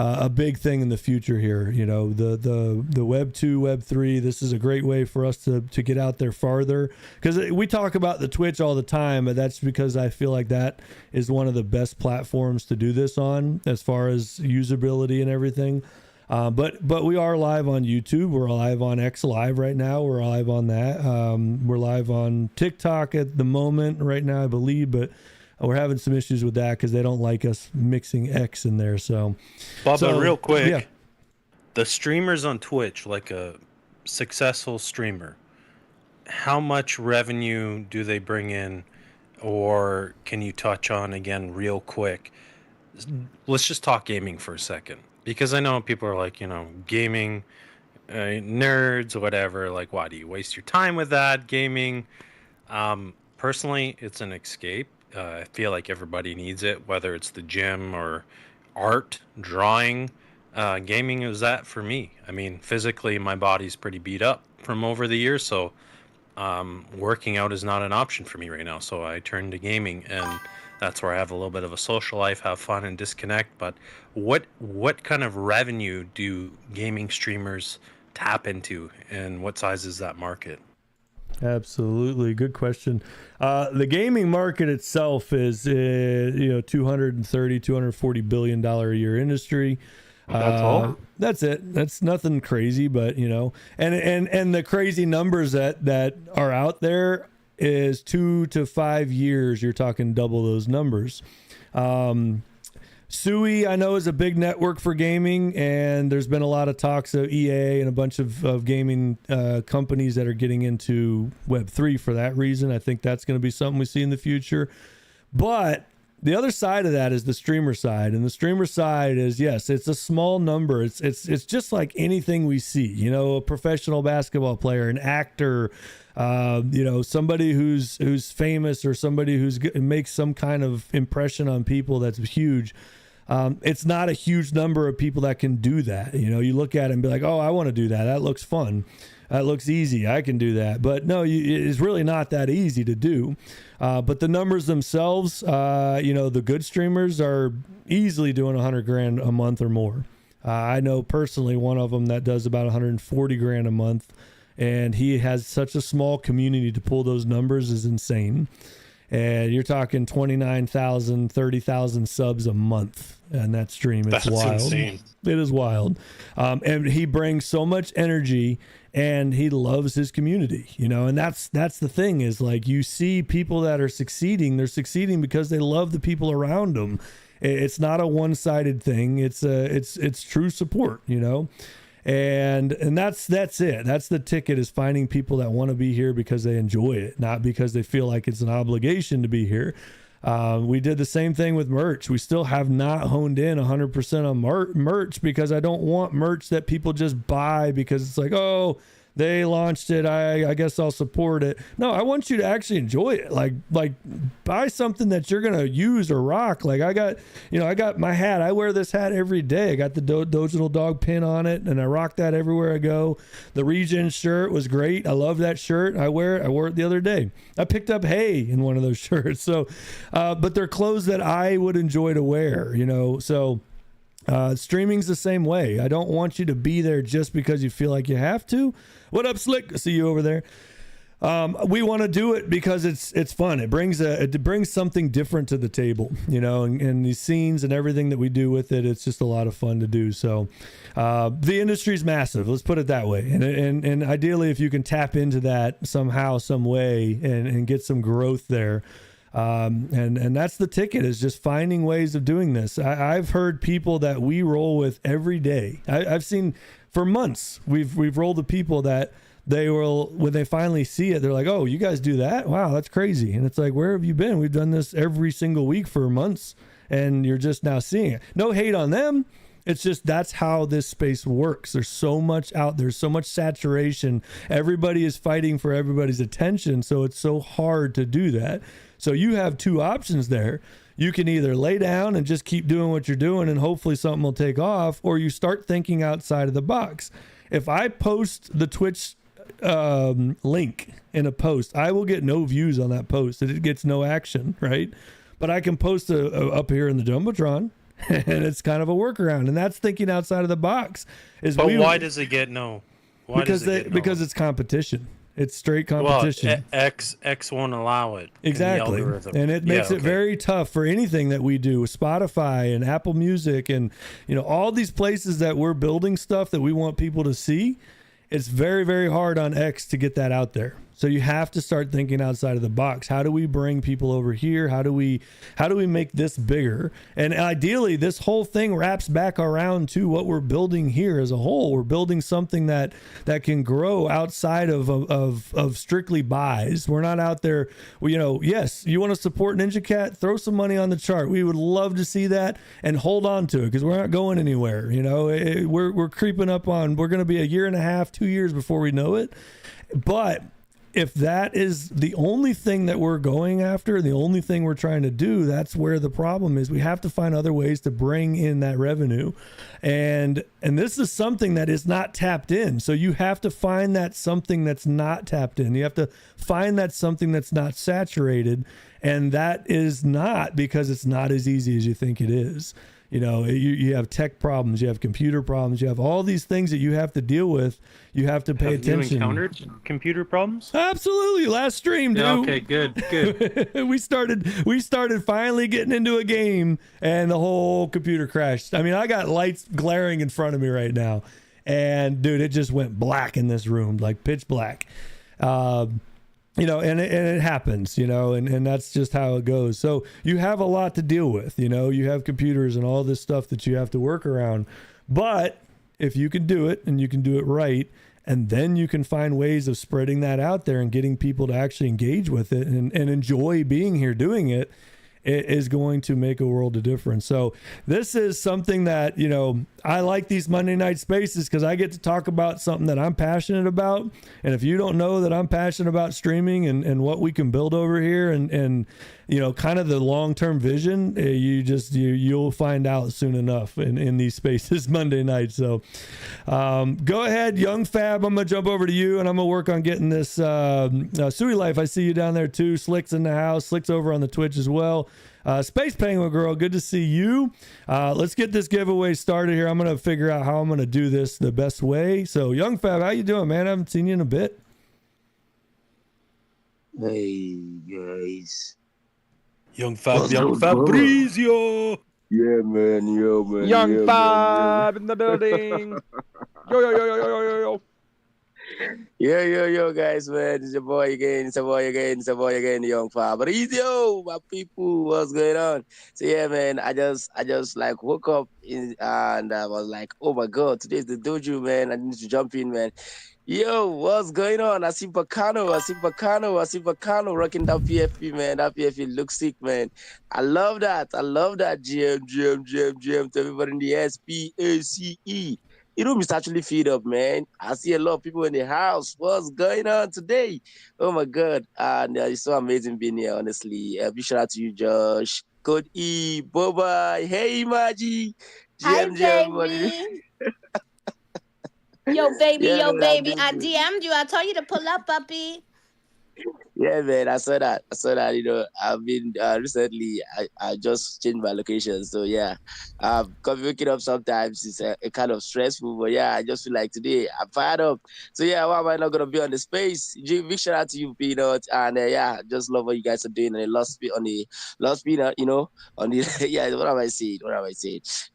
a big thing in the future here. The Web 2, Web 3, this is a great way for us to get out there farther, because we talk about the Twitch all the time, but that's because I feel like that is one of the best platforms to do this on as far as usability and everything. But we are live on YouTube. We're live on X Live right now. We're live on that. We're live on TikTok at the moment right now, I believe, but we're having some issues with that because they don't like us mixing X in there. So, Bubba, real quick, yeah. The streamers on Twitch, like a successful streamer, how much revenue do they bring in? Or can you touch on, again, real quick? Let's just talk gaming for a second, because I know people are like, gaming nerds, whatever. Like, why do you waste your time with that gaming? Personally, it's an escape. I feel like everybody needs it, whether it's the gym or art, drawing. Gaming is that for me. I mean, physically, my body's pretty beat up from over the years, so working out is not an option for me right now. So I turned to gaming, and that's where I have a little bit of a social life, have fun, and disconnect. But what kind of revenue do gaming streamers tap into, and what size is that market? Absolutely. Good question. The gaming market itself is, $240 billion a year industry. That's all? That's it. That's nothing crazy, but and the crazy numbers that are out there is 2 to 5 years. You're talking double those numbers. Sui, I know, is a big network for gaming, and there's been a lot of talks of EA and a bunch of gaming companies that are getting into Web3 for that reason. I think that's going to be something we see in the future. But The other side of that is the streamer side, and the streamer side is, yes, it's a small number. It's just like anything we see, you know, a professional basketball player, an actor, you know, somebody who's famous, or somebody makes some kind of impression on people that's huge. It's not a huge number of people that can do that. You know, you look at it and be like, oh, I want to do that. That looks fun. That looks easy. I can do that. But no, it's really not that easy to do. But the numbers themselves, you know, the good streamers are easily doing 100 grand a month or more. I know personally one of them that does about 140 grand a month, and he has such a small community to pull those numbers is insane. And you're talking 29,000, 30,000 subs a month in that stream. It's That's wild. insane. It is wild. And he brings so much energy, and he loves his community, you know, and that's the thing is, like, you see people that are succeeding, they're succeeding because they love the people around them. It's not a one-sided thing. It's true support, you know. And that's it. That's the ticket, is finding people that want to be here because they enjoy it, not because they feel like it's an obligation to be here. We did the same thing with merch. We still have not honed in 100% on merch, because I don't want merch that people just buy because it's like, oh, they launched it, I guess I'll support it. No, I want you to actually enjoy it. Like buy something that you're gonna use or rock. Like I got my hat. I wear this hat every day. I got the Digital Dog pin on it, and I rock that everywhere I go. The Regen shirt was great. I love that shirt. I wear it. I wore it the other day. I picked up hay in one of those shirts. So, but they're clothes that I would enjoy to wear, you know. So streaming's the same way. I don't want you to be there just because you feel like you have to. What up, Slick? I see you over there. We want to do it because it's fun. It brings something different to the table, you know, and these scenes and everything that we do with it. It's just a lot of fun to do. So the industry's massive. Let's put it that way. And ideally, if you can tap into that somehow, some way, and get some growth there. And that's the ticket, is just finding ways of doing this. I've heard people that we roll with every day. I've seen for months, we've rolled with people that they will, when they finally see it, they're like, oh, you guys do that? Wow, that's crazy. And it's like, where have you been? We've done this every single week for months, and you're just now seeing it. No hate on them. It's just, that's how this space works. There's so much out there, so much saturation. Everybody is fighting for everybody's attention. So it's so hard to do that. So you have two options there. You can either lay down and just keep doing what you're doing, and hopefully something will take off, or you start thinking outside of the box. If I post the Twitch link in a post, I will get no views on that post. It gets no action, right? But I can post up here in the Jumbotron, and it's kind of a workaround. And that's thinking outside of the box. But why does it get no? Because it's competition. It's straight competition. Well, X won't allow it. Exactly. And it makes it very tough for anything that we do with Spotify and Apple Music and, you know, all these places that we're building stuff that we want people to see. It's very, very hard on X to get that out there. So you have to start thinking outside of the box. How do we bring people over here? How do we make this bigger? And ideally, this whole thing wraps back around to what we're building here as a whole. We're building something that can grow outside of strictly buys. We're not out there, you know, yes, you want to support Ninja Cat, throw some money on the chart. We would love to see that, and hold on to it, because we're not going anywhere. You know, we're creeping up on, we're going to be a year and a half, 2 years before we know it. But if that is the only thing that we're going after, the only thing we're trying to do, that's where the problem is. We have to find other ways to bring in that revenue. And this is something that is not tapped in. So you have to find that something that's not tapped in. You have to find that something that's not saturated. And that is not, because it's not as easy as you think it is. You know, you have tech problems, you have computer problems, you have all these things that you have to deal with. You have to pay attention. You encountered computer problems? Absolutely. Last stream, dude. Yeah, okay, good. we started finally getting into a game, and the whole computer crashed. I mean, I got lights glaring in front of me right now, and dude, it just went black in this room, like pitch black. You know, and it happens, you know, and that's just how it goes. So you have a lot to deal with, you know, you have computers and all this stuff that you have to work around. But if you can do it, and you can do it right, and then you can find ways of spreading that out there and getting people to actually engage with it and enjoy being here doing it, is going to make a world of difference. So this is something that, you know, I like these Monday night spaces because I get to talk about something that I'm passionate about. And if you don't know that I'm passionate about streaming and what we can build over here and you know, kind of the long-term vision, you'll find out soon enough in these spaces Monday night. So go ahead, Young Fab. I'm gonna jump over to you and I'm gonna work on getting this Suey Life. I see you down there too. Slick's in the house. Slick's over on the Twitch as well. Space Penguin Girl, good to see you. Let's get this giveaway started here. I'm gonna figure out how I'm gonna do this the best way. So Young Fab, how you doing, man? I haven't seen you in a bit. Hey guys. Young Fab, What's Young going on? Fabrizio. Yeah, man. Yo, man. Young yeah, Fab in the building. Yo, yo, yo, yo, yo, yo, yo. Yo, guys, man. It's your boy again. It's your boy again, Young Fabrizio. My people, what's going on? So yeah, man. I just like woke up and I was like, oh my god, today's the dojo, man. I need to jump in, man. Yo, what's going on? I see Bacano rocking that PFP, man. That PFP looks sick, man. I love that. GM to everybody in the SPACE. The room is actually filled up, man. I see a lot of people in the house. What's going on today? Oh my God. And it's so amazing being here, honestly. Big shout out to you, Josh. Code E, bye-bye. Hey, Maji. Hi, GM, everybody. baby. Yo, baby, Yeah, yo, man, baby. I DM'd you. I told you to pull up, puppy. Yeah, man, I saw that. You know, I've been recently. I just changed my location, so yeah. Cause waking up sometimes is a kind of stressful, but yeah, I just feel like today I'm fired up. So yeah, why am I not gonna be on the space? Big shout out to you, Peanut, and yeah, just love what you guys are doing on the lost Peanut, you know, on the yeah. What have I said?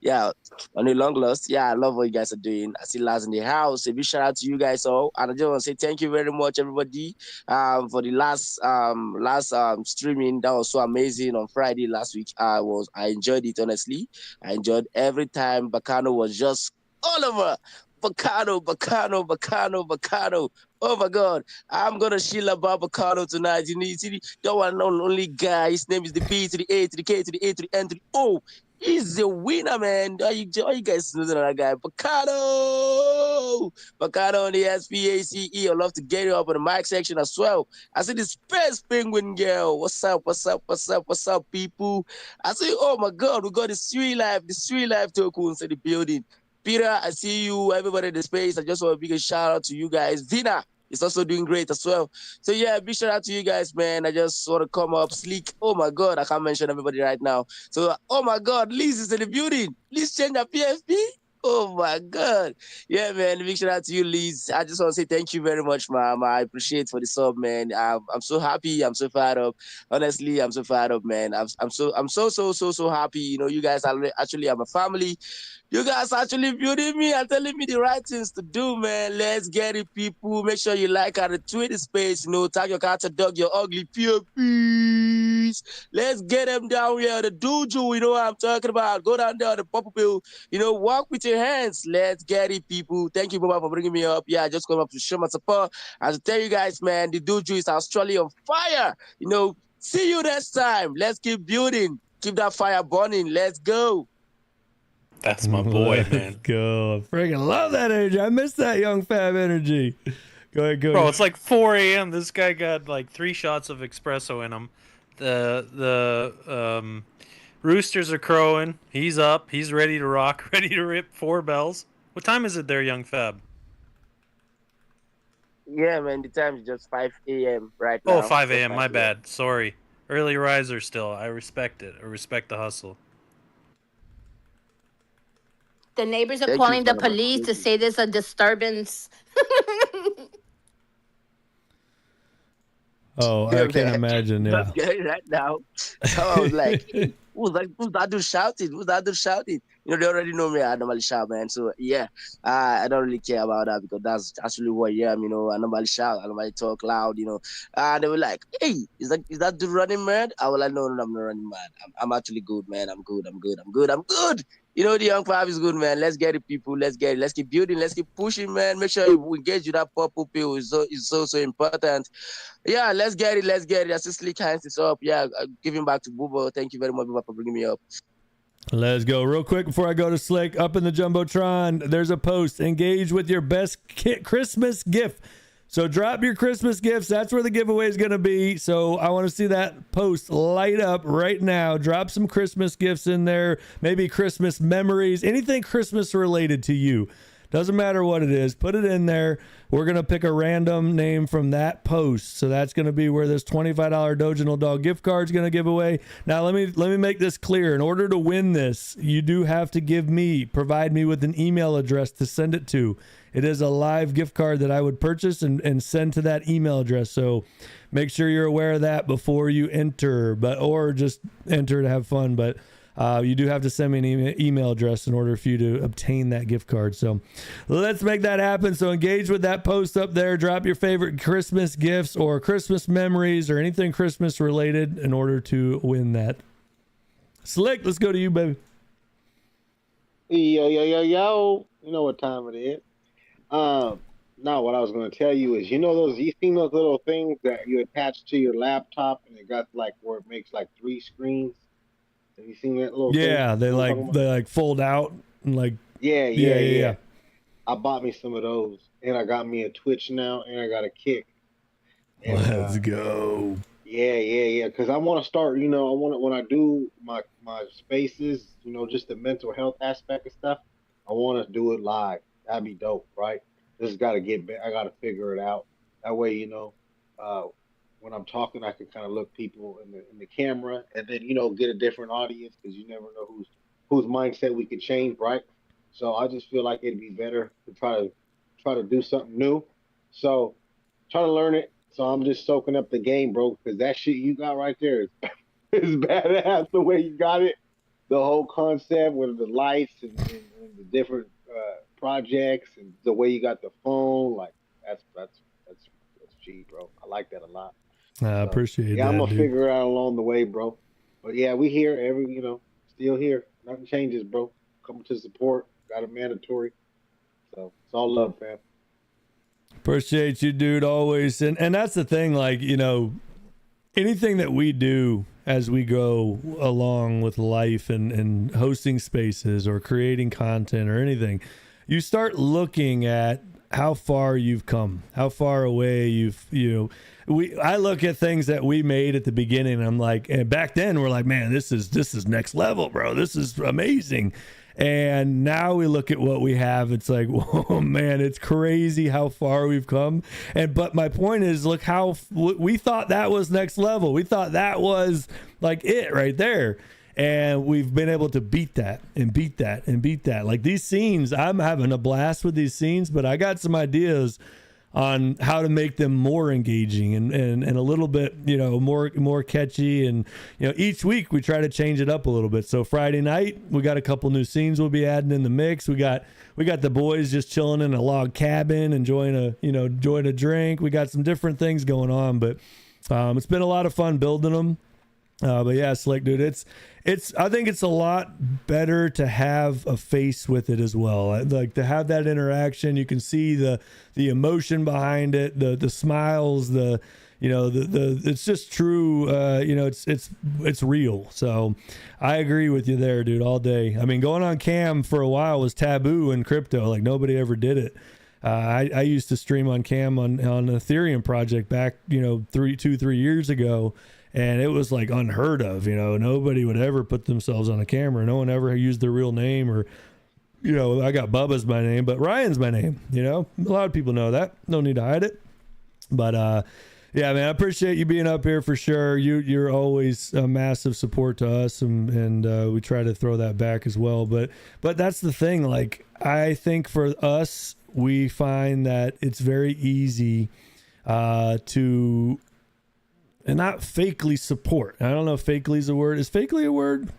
Yeah, on the long lost. Yeah, I love what you guys are doing. I see Lars in the house. A big shout out to you guys all, and I just want to say thank you very much, everybody. For the last streaming that was so amazing on Friday last week. I enjoyed it, honestly. I enjoyed every time Bacano was just all over. Bacano. Oh my God, I'm gonna chill about Bacano tonight. You need see that one only guy. His name is the B to the A to the K to the A to the N to the O. He's the winner, man. All you guys know that guy, Bacano on the SPACE. I'd love to get you up on the mic section as well. I see the Space Penguin girl. What's up, people? I say, oh my God, we got the Sweet Life tokens in the building. Peter, I see you. Everybody in the space. I just want a big shout out to you guys. Vina is also doing great as well. So yeah, big shout out to you guys, man. I just want to come up. Sleek. Oh my God, I can't mention everybody right now. So oh my God, Liz is in the building. Liz change her PFP. Oh my God. Yeah, man. Big shout out to you, Liz. I just want to say thank you very much, ma'am. I appreciate for the sub, man. I'm so happy. I'm so fired up. Honestly, I'm so fired up, man. I'm so happy. You know, you guys are actually I'm a family. You guys actually building me and telling me the right things to do, man. Let's get it, people. Make sure you like our Twitter space. You know, tag your cat, dog, your ugly PFPs. Let's get them down here. The dojo, you know what I'm talking about. Go down there, the Papa Bill. You know, walk with your hands. Let's get it, people. Thank you, Baba, for bringing me up. Yeah, I just come up to show my support and to tell you guys, man, the dojo is actually on fire. You know, see you next time. Let's keep building. Keep that fire burning. Let's go. That's my boy, Let's man. go. I freaking love that energy. I miss that Young Fab energy. Go ahead. Bro, it's like 4 a.m. This guy got like 3 shots of espresso in him. The roosters are crowing. He's up. He's ready to rock. Ready to rip 4 bells. What time is it there, Young Fab? Yeah, man. The time is just 5 a.m. right now. Oh, 5 a.m. My bad. Sorry. Early riser still. I respect it. I respect the hustle. The neighbors are Thank calling you, the Baba. police Thank to you. say there's a disturbance. Oh, Yeah, I can man. imagine. Yeah. Just getting right now. I was like, who's that dude shouting? They already know me. I normally shout, man. So yeah, I don't really care about that because that's actually who I am. I normally shout. I normally talk loud. And they were like, "Hey, is that dude running mad?" I was like, "No, no, I'm not running mad. I'm actually good, man. I'm good. I'm good. I'm good. I'm good." The young five is good, man. Let's get it, people. Let's get it. Let's keep building. Let's keep pushing, man. Make sure you engage with that purple pill. Is so important. Yeah, let's get it. Let's get it. That's just Slick hands is up. Yeah, giving back to Bubo. Thank you very much, Bubo, for bringing me up. Let's go real quick before I go to Slick. Up in the Jumbotron, there's a post. Engage with your best Christmas gift. So drop your Christmas gifts. That's where the giveaway is going to be. So I want to see that post light up right now. Drop some Christmas gifts in there. Maybe Christmas memories. Anything Christmas related to you. Doesn't matter what it is. Put it in there. We're going to pick a random name from that post. So that's going to be where this $25 Doginal Dog gift card is going to give away. Now, let me make this clear. In order to win this, you do have to provide me with an email address to send it to. It is a live gift card that I would purchase and send to that email address. So make sure you're aware of that before you enter, or just enter to have fun. But you do have to send me an email address in order for you to obtain that gift card. So let's make that happen. So engage with that post up there. Drop your favorite Christmas gifts or Christmas memories or anything Christmas related in order to win that. Slick, let's go to you, baby. Yo, yo, yo, yo. You know what time it is. Now what I was going to tell you is, you seen those little things that you attach to your laptop and it got like where it makes like 3 screens? Have you seen that little thing? Yeah, they like fold out and like yeah. I bought me some of those and I got me a Twitch now and I got a Kick. And, let's go. Yeah. Because I want to start. I want to, when I do my spaces, just the mental health aspect of stuff. I want to do it live. That'd be dope, right? Just got to I got to figure it out. That way, when I'm talking, I can kind of look people in the camera, and then get a different audience because you never know whose mindset we could change, right? So I just feel like it'd be better to try to do something new. So try to learn it. So I'm just soaking up the game, bro, because that shit you got right there is badass. The way you got it, the whole concept with the lights and the different projects and the way you got the phone, like that's G, bro. I like that a lot. I appreciate that. Yeah, I'm gonna dude. figure it out along the way, bro. But yeah, we here still here. Nothing changes, bro. Coming to support, got a mandatory. So it's all love, fam. Appreciate you, dude, always. And that's the thing, like, anything that we do as we go along with life and hosting spaces or creating content or anything, you start looking at how far you've come, how far away I look at things that we made at the beginning and I'm like, and back then we're like, man, this is next level, bro. This is amazing. And now we look at what we have. It's like, whoa, man, it's crazy how far we've come. But my point is, look how we thought that was next level. We thought that was like it right there. And we've been able to beat that and beat that and beat that. Like these scenes, I'm having a blast with these scenes, but I got some ideas on how to make them more engaging and a little bit, more catchy. And, each week we try to change it up a little bit. So Friday night, we got a couple new scenes we'll be adding in the mix. We got the boys just chilling in a log cabin, enjoying a drink. We got some different things going on, but it's been a lot of fun building them. But yeah, Slick, dude, I think it's a lot better to have a face with it as well. Like to have that interaction, you can see the emotion behind it, the smiles, it's just true. It's real. So I agree with you there, dude, all day. I mean, going on cam for a while was taboo in crypto. Like nobody ever did it. I used to stream on cam on an Ethereum project back, 3 years ago. And it was like unheard of, nobody would ever put themselves on a camera. No one ever used their real name or, I got Bubba's my name, but Ryan's my name, a lot of people know that. No need to hide it. But, yeah, man, I appreciate you being up here for sure. You're always a massive support to us and we try to throw that back as well. But that's the thing. Like, I think for us, we find that it's very easy, to, and not fakely support. I don't know if fakely is a word. Is fakely a word?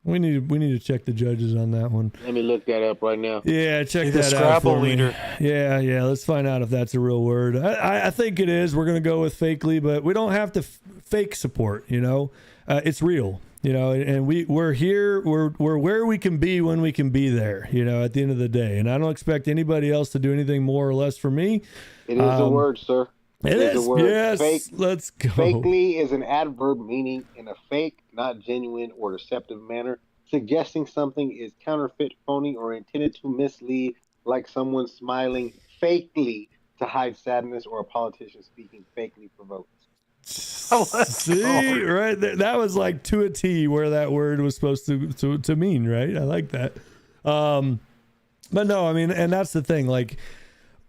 We need to check the judges on that one. Let me look that up right now. Yeah, check The that out Scrabble for me. leader. Yeah. Let's find out if that's a real word. I think it is. We're gonna go with fakely, but we don't have to fake support. You know, it's real. You know, and we're here. We're where we can be when we can be there. You know, at the end of the day, and I don't expect anybody else to do anything more or less for me. It is a word, sir. It is. A word. Yes. Fake, Let's go. fakely is an adverb meaning in a fake, not genuine or deceptive manner, suggesting something is counterfeit, phony, or intended to mislead, like someone smiling fakely to hide sadness or a politician speaking fakely provoked. See, right there, that was like to a T where that word was supposed to mean, right? I like that. But no, I mean, and that's the thing. Like,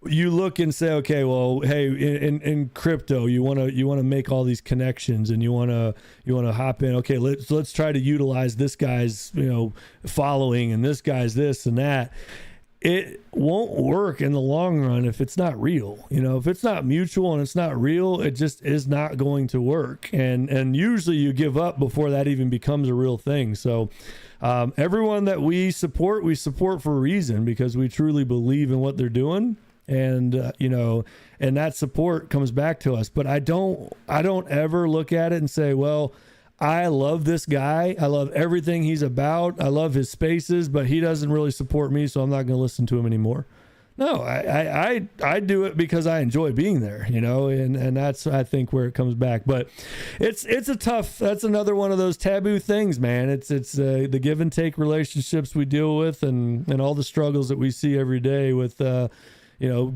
you look and say, okay, well, hey, in crypto, you want to make all these connections, and you want to hop in. Okay, let's try to utilize this guy's following, and this guy's this and that. It won't work in the long run if it's not real. If it's not mutual and it's not real, it just is not going to work. And usually you give up before that even becomes a real thing. So everyone that we support for a reason, because we truly believe in what they're doing. And and that support comes back to us. But I don't ever look at it and say, well, I love this guy. I love everything he's about. I love his spaces, but he doesn't really support me, so I'm not going to listen to him anymore. No, I do it because I enjoy being there, and that's, I think, where it comes back. But it's a tough, that's another one of those taboo things, man. It's the give and take relationships we deal with, and all the struggles that we see every day with,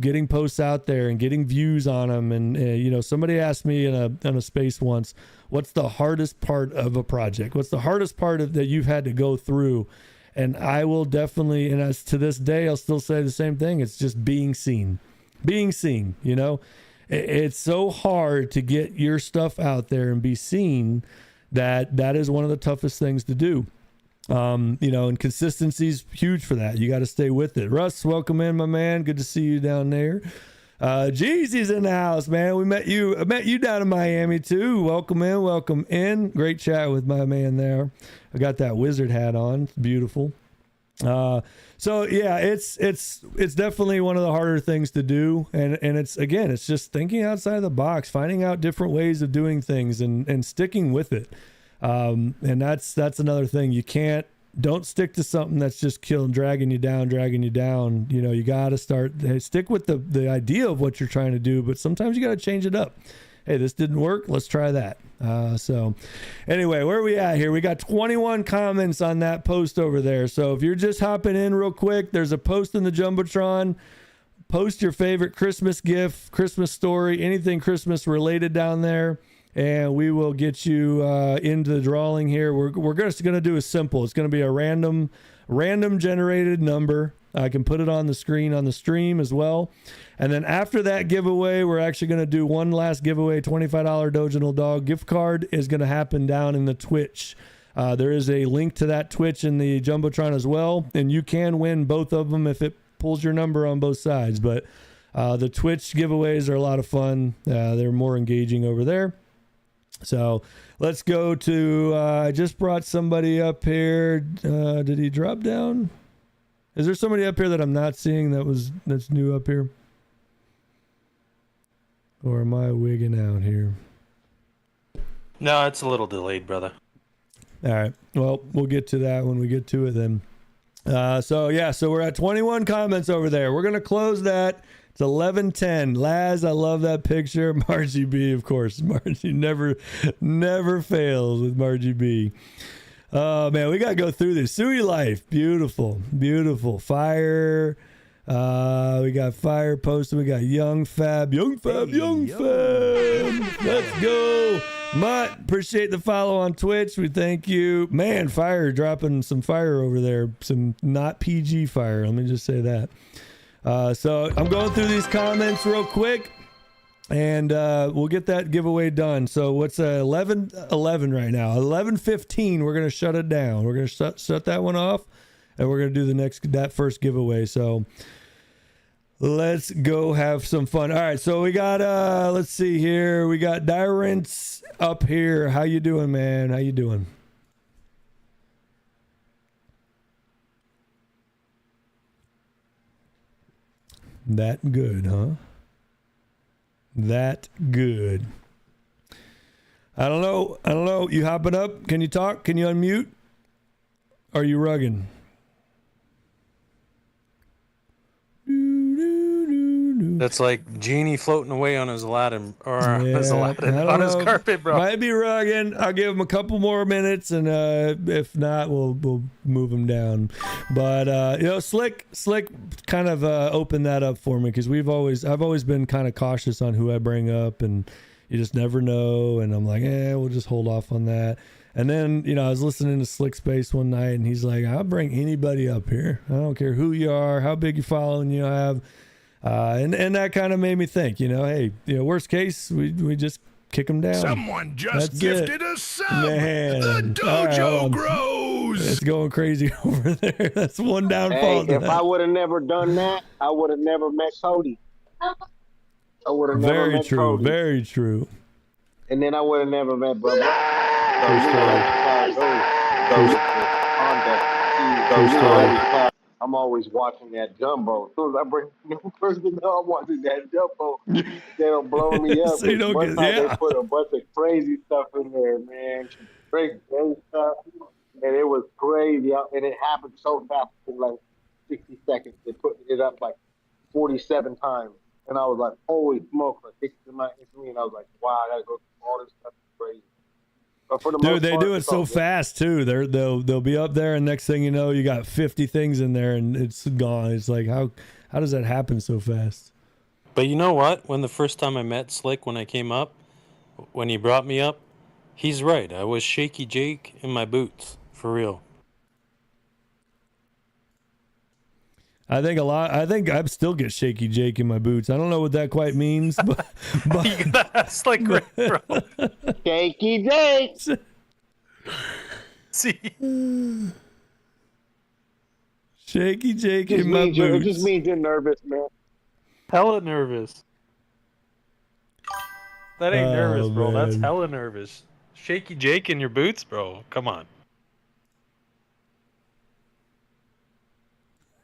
getting posts out there and getting views on them. And, somebody asked me in a space once, what's the hardest part of a project? What's the hardest part that you've had to go through? And I will definitely, and as to this day, I'll still say the same thing. It's just being seen, it's so hard to get your stuff out there and be seen that is one of the toughest things to do. And consistency is huge for that. You got to stay with it. Russ, welcome in, my man. Good to see you down there. Jeezy's in the house, man. I met you down in Miami too. Welcome in. Great chat with my man there. I got that wizard hat on. It's beautiful. So yeah, it's definitely one of the harder things to do. And it's just thinking outside the box, finding out different ways of doing things and sticking with it. And that's another thing. Don't stick to something that's just dragging you down. You got to stick with the idea of what you're trying to do, but sometimes you got to change it up. Hey, this didn't work. Let's try that. So anyway, where are we at here? We got 21 comments on that post over there. So if you're just hopping in real quick, there's a post in the Jumbotron. Post your favorite Christmas gift, Christmas story, anything Christmas related down there, and we will get you into the drawing here. We're just going to do a simple. It's going to be a random generated number. I can put it on the screen on the stream as well. And then after that giveaway, we're actually going to do one last giveaway. $25 Doginal Dog gift card is going to happen down in the Twitch. There is a link to that Twitch in the Jumbotron as well, and you can win both of them if it pulls your number on both sides. But the Twitch giveaways are a lot of fun. They're more engaging over there. So let's go to, I just brought somebody up here. Did he drop down? Is there somebody up here that I'm not seeing that's new up here? Or am I wigging out here? No, it's a little delayed, brother. All right. Well, we'll get to that when we get to it then. So we're at 21 comments over there. We're going to close that. It's 11:10. Laz, I love that picture. Margie B, of course. Margie never fails with Margie B. Oh, man, we got to go through this. Suey Life. Beautiful. Fire. We got Fire posted. We got Young Fab. Let's go. Mutt, appreciate the follow on Twitch. We thank you. Man, Fire dropping some fire over there. Some not PG fire. Let me just say that. So I'm going through these comments real quick, and we'll get that giveaway done. So what's 11:11 right now? 11:15. We're gonna shut it down. We're gonna shut that one off, and we're gonna do that first giveaway. So let's go have some fun. All right. So we got let's see here. We got Dyrance up here. How you doing, man? How you doing? That good, huh? That good. I don't know. You hopping up? Can you talk? Can you unmute? Are you rugging? That's like Genie floating away on his Aladdin, or on his Yeah, Aladdin, I don't on his know. carpet, bro. Might be rugging. I'll give him a couple more minutes, and if not, we'll move him down. But Slick kind of opened that up for me, because I've always been kind of cautious on who I bring up, and you just never know. And I'm like, we'll just hold off on that. And then, I was listening to Slick Space one night, and he's like, I'll bring anybody up here. I don't care who you are, how big your following you have. And that kind of made me think, hey, worst case, we just kick them down. Someone just That's gifted it. a sub. Man. The All right, dojo hold on. grows. It's going crazy over there. That's one downfall. Hey, if I would have never done that, I would have never met Cody. I would have never Very met true. Cody. Very true. And then I would have never met Bubba. True story. I'm always watching that jumbo. As soon as I bring a new person up, I'm watching that jumbo. They'll blow me up. So you don't One get- time yeah. they put a bunch of crazy stuff in there, man. Crazy stuff. And it was crazy. And it happened so fast in like 60 seconds. They put it up like 47 times. And I was like, holy smoke. I kicked it in my instrument, and I was like, wow, I got to go through all this stuff. It's crazy. But for the Dude, most they part, do it it's all so good. fast too. They'll be up there, and next thing you know, you got 50 things in there, and it's gone. It's like, how does that happen so fast? But you know what? When the first time I met Slick, when I came up, when he brought me up, he's right. I was Shaky Jake in my boots, for real. I think I still get Shaky Jake in my boots. I don't know what that quite means, but You gotta ask Slick, right, bro. Shaky Jake. See, Shaky Jake in my It boots. just means you're nervous, man. hella nervous. That ain't nervous, bro. That's man. hella nervous. Shaky Jake in your boots, bro. Come on.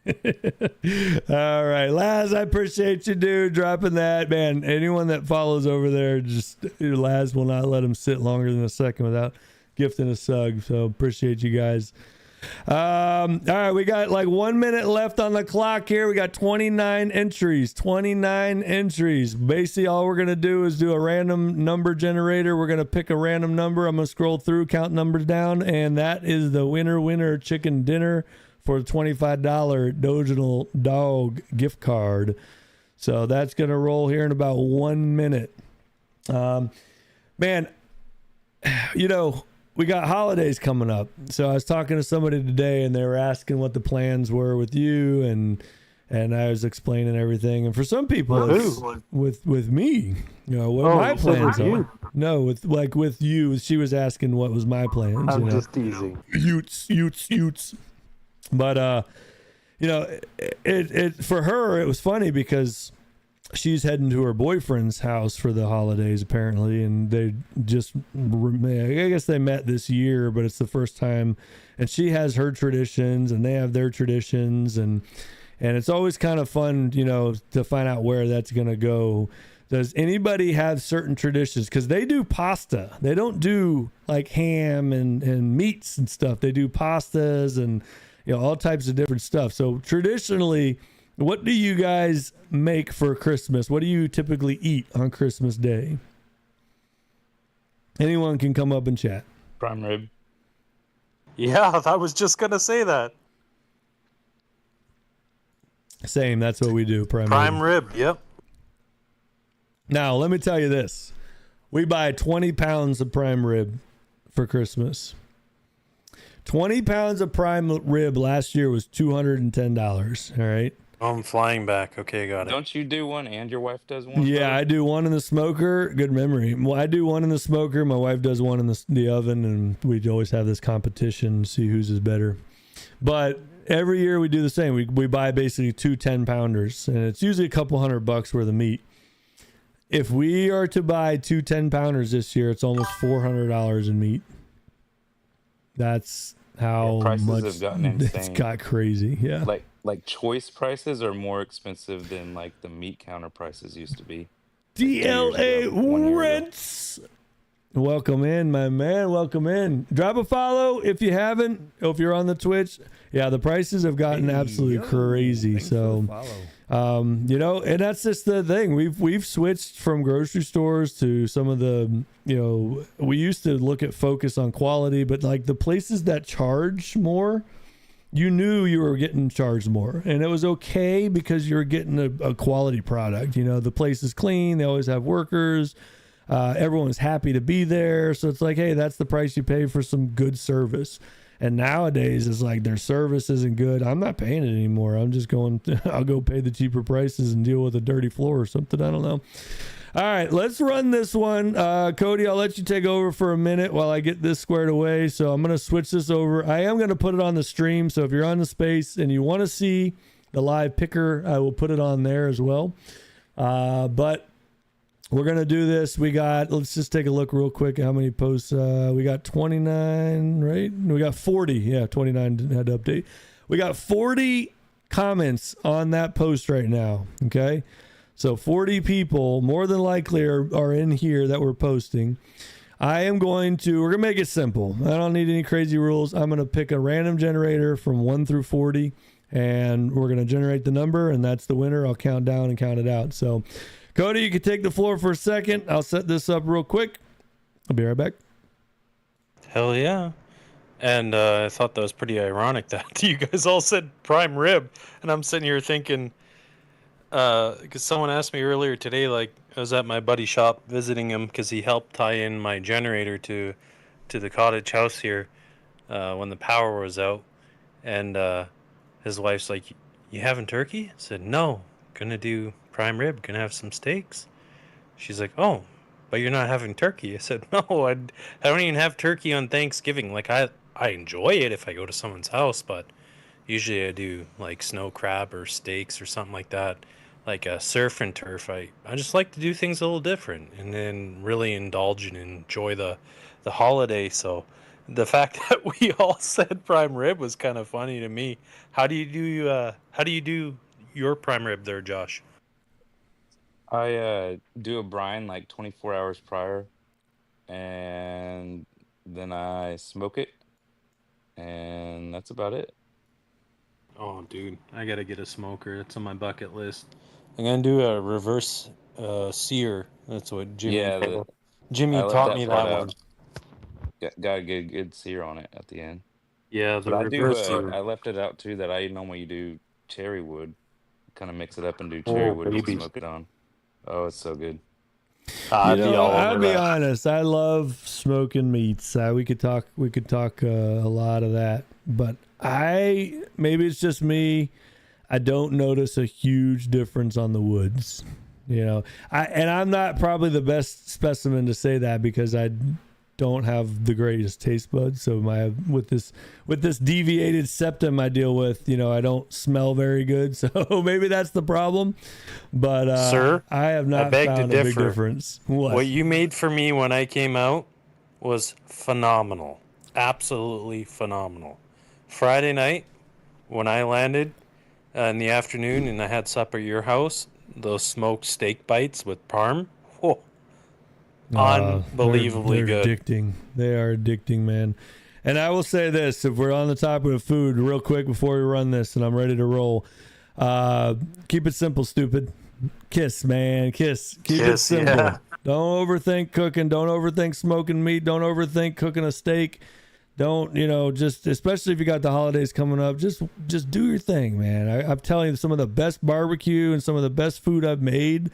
All right, Laz, I appreciate you, dude, dropping that. Man, anyone that follows over there, just Laz will not let him sit longer than a second without gifting a sub. So appreciate you guys. All right, we got like 1 minute left on the clock here. We got 29 entries. Basically, all we're gonna do is do a random number generator. We're gonna pick a random number. I'm gonna scroll through, count numbers down, and that is the winner chicken dinner for the $25 Doginal Dog gift card. So that's going to roll here in about 1 minute. Man, we got holidays coming up. So I was talking to somebody today, and they were asking what the plans were with you, and I was explaining everything. And for some people, it's with me, what my plans are. No, with you. She was asking what was my plans. I'm just teasing. Utes. But it for her, it was funny because she's heading to her boyfriend's house for the holidays apparently, and they just, I guess they met this year, but it's the first time, and she has her traditions and they have their traditions, and it's always kind of fun, to find out where that's gonna go. Does anybody have certain traditions? Because they do pasta. They don't do like ham and meats and stuff. They do pastas and all types of different stuff. So traditionally, what do you guys make for Christmas? What do you typically eat on Christmas Day? Anyone can come up and chat. Prime rib. Yeah, I was just gonna say that. Same. That's what we do. Prime rib. Yep. Now, let me tell you this. We buy 20 pounds of prime rib for Christmas. 20 pounds of prime rib last year was $210. All right. Oh, I'm flying back. Okay, got it. Don't you do one and your wife does one? Yeah, I do one in the smoker. Good memory. Well, I do one in the smoker. My wife does one in the oven, and we always have this competition, see whose is better. But every year we do the same. We buy basically 2 10-pounders, and it's usually a couple $100 worth of meat. If we are to buy 2 10-pounders this year, it's almost $400 in meat. That's how prices much have gotten it's insane. got crazy. Yeah. Like like choice prices are more expensive than like the meat counter prices used to be, like 2 years DLA ago, 1 year ago. Rents. Welcome in, my man. Welcome in. Drop a follow if you haven't. If you're on the Twitch, yeah, the prices have gotten absolutely crazy. So, you know, and that's just the thing. We've switched from grocery stores to some of the, you know, we used to look at focus on quality, but like the places that charge more, you knew you were getting charged more, and it was okay because you were getting a quality product. You know, the place is clean. They always have workers. Everyone's happy to be there. So it's like, hey, that's the price you pay for some good service. And nowadays it's like their service isn't good. I'm not paying it anymore. I'm just going, I'll go pay the cheaper prices and deal with a dirty floor or something. I don't know. All right, let's run this one. Cody, I'll let you take over for a minute while I get this squared away. So I'm going to switch this over. I am going to put it on the stream. So if you're on the space and you want to see the live picker, I will put it on there as well. But we're going to do this. Let's just take a look real quick at how many posts. We got 29, right? We got 40. Yeah, 29 had to update. We got 40 comments on that post right now. Okay. So 40 people more than likely are in here that we're posting. we're going to make it simple. I don't need any crazy rules. I'm going to pick a random generator from 1 through 40 and we're going to generate the number and that's the winner. I'll count down and count it out. So Cody, you can take the floor for a second. I'll set this up real quick. I'll be right back. Hell yeah. And I thought that was pretty ironic that you guys all said prime rib. And I'm sitting here thinking, because someone asked me earlier today, like, I was at my buddy's shop visiting him because he helped tie in my generator to the cottage house here when the power was out. And his wife's like, you having turkey? I said, no, gonna do prime rib, gonna have some steaks. She's like, oh, but you're not having turkey. I said, no, I don't even have turkey on Thanksgiving. Like, I enjoy it if I go to someone's house, but usually I do like snow crab or steaks or something like that, like a surf and turf. I just like to do things a little different and then really indulge and enjoy the holiday. So the fact that we all said prime rib was kind of funny to me. How do you do your prime rib there, Josh? I do a brine like 24 hours prior, and then I smoke it, and that's about it. Oh, dude, I gotta get a smoker. It's on my bucket list. I'm gonna do a reverse sear. That's what Jimmy I left taught that me part that one. out. Gotta get a good sear on it at the end. Yeah, the But I do. reverse sear. I left it out too that I normally do cherry wood, kind of mix it up and do cherry Oh, wood and baby. smoke it on. Oh, it's so good. I'd be all over I'll be that. honest. I love smoking meats. We could talk a lot of that, but maybe it's just me. I don't notice a huge difference on the woods. You know, I'm not probably the best specimen to say that because I don't have the greatest taste buds. So with this deviated septum I deal with, you know, I don't smell very good. So maybe that's the problem. But Sir, I have not beg to found a big differ. difference. What you made for me when I came out was phenomenal. Absolutely phenomenal. Friday night, when I landed in the afternoon and I had supper at your house, those smoked steak bites with parm, whoa, unbelievably they're good. addicting. They are addicting, man. And I will say this, if we're on the topic of food real quick before we run this and I'm ready to roll, keep it simple, stupid. Kiss, man. Kiss. Keep it simple. Yeah. Don't overthink cooking. Don't overthink smoking meat. Don't overthink cooking a steak. Don't, just, especially if you got the holidays coming up, just do your thing, man. I'm telling you, some of the best barbecue and some of the best food I've made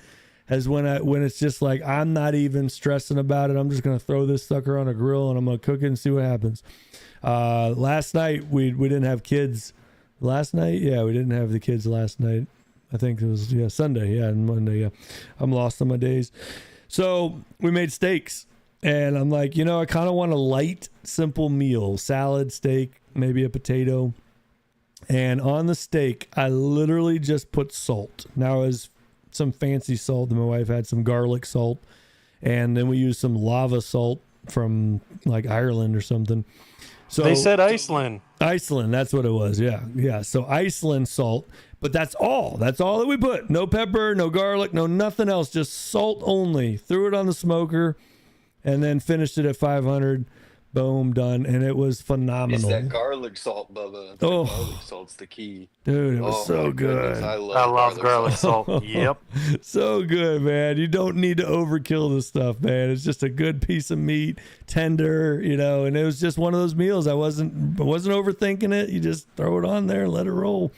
is when it's just like, I'm not even stressing about it. I'm just going to throw this sucker on a grill and I'm going to cook it and see what happens. Last night, we didn't have kids. Last night? Yeah, we didn't have the kids last night. I think it was, Sunday. Yeah, and Monday. Yeah. I'm lost on my days. So we made steaks. And I'm like, I kind of want a light, simple meal. Salad, steak, maybe a potato. And on the steak, I literally just put salt. Now, it was some fancy salt. And my wife had some garlic salt. And then we used some lava salt. from like Ireland or something. So They said Iceland. Iceland, that's what it was. Yeah. So Iceland salt, but that's all. That's all that we put. No pepper, no garlic, no nothing else. Just salt only. Threw it on the smoker, and then finished it at 500. Boom, done, and it was It's phenomenal. that garlic salt, Bubba. That Oh. garlic salt's the key. Dude, it was Oh so my goodness, good. I I love love garlic salt. salt. Yep. So good, man. You don't need to overkill this stuff, man. It's just a good piece of meat, tender, and it was just one of those meals. I wasn't overthinking it. You just throw it on there and let it roll.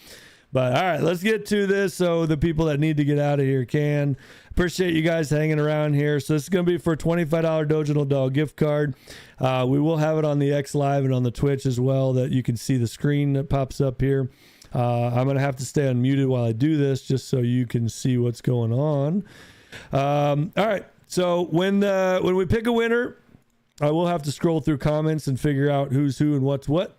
But all right, let's get to this so the people that need to get out of here can. Appreciate you guys hanging around here. So this is going to be for a $25 Doginal Dog gift card. We will have it on the X Live and on the Twitch as well, that you can see the screen that pops up here. I'm going to have to stay unmuted while I do this just so you can see what's going on. All right. So when we pick a winner, I will have to scroll through comments and figure out who's who and what's what.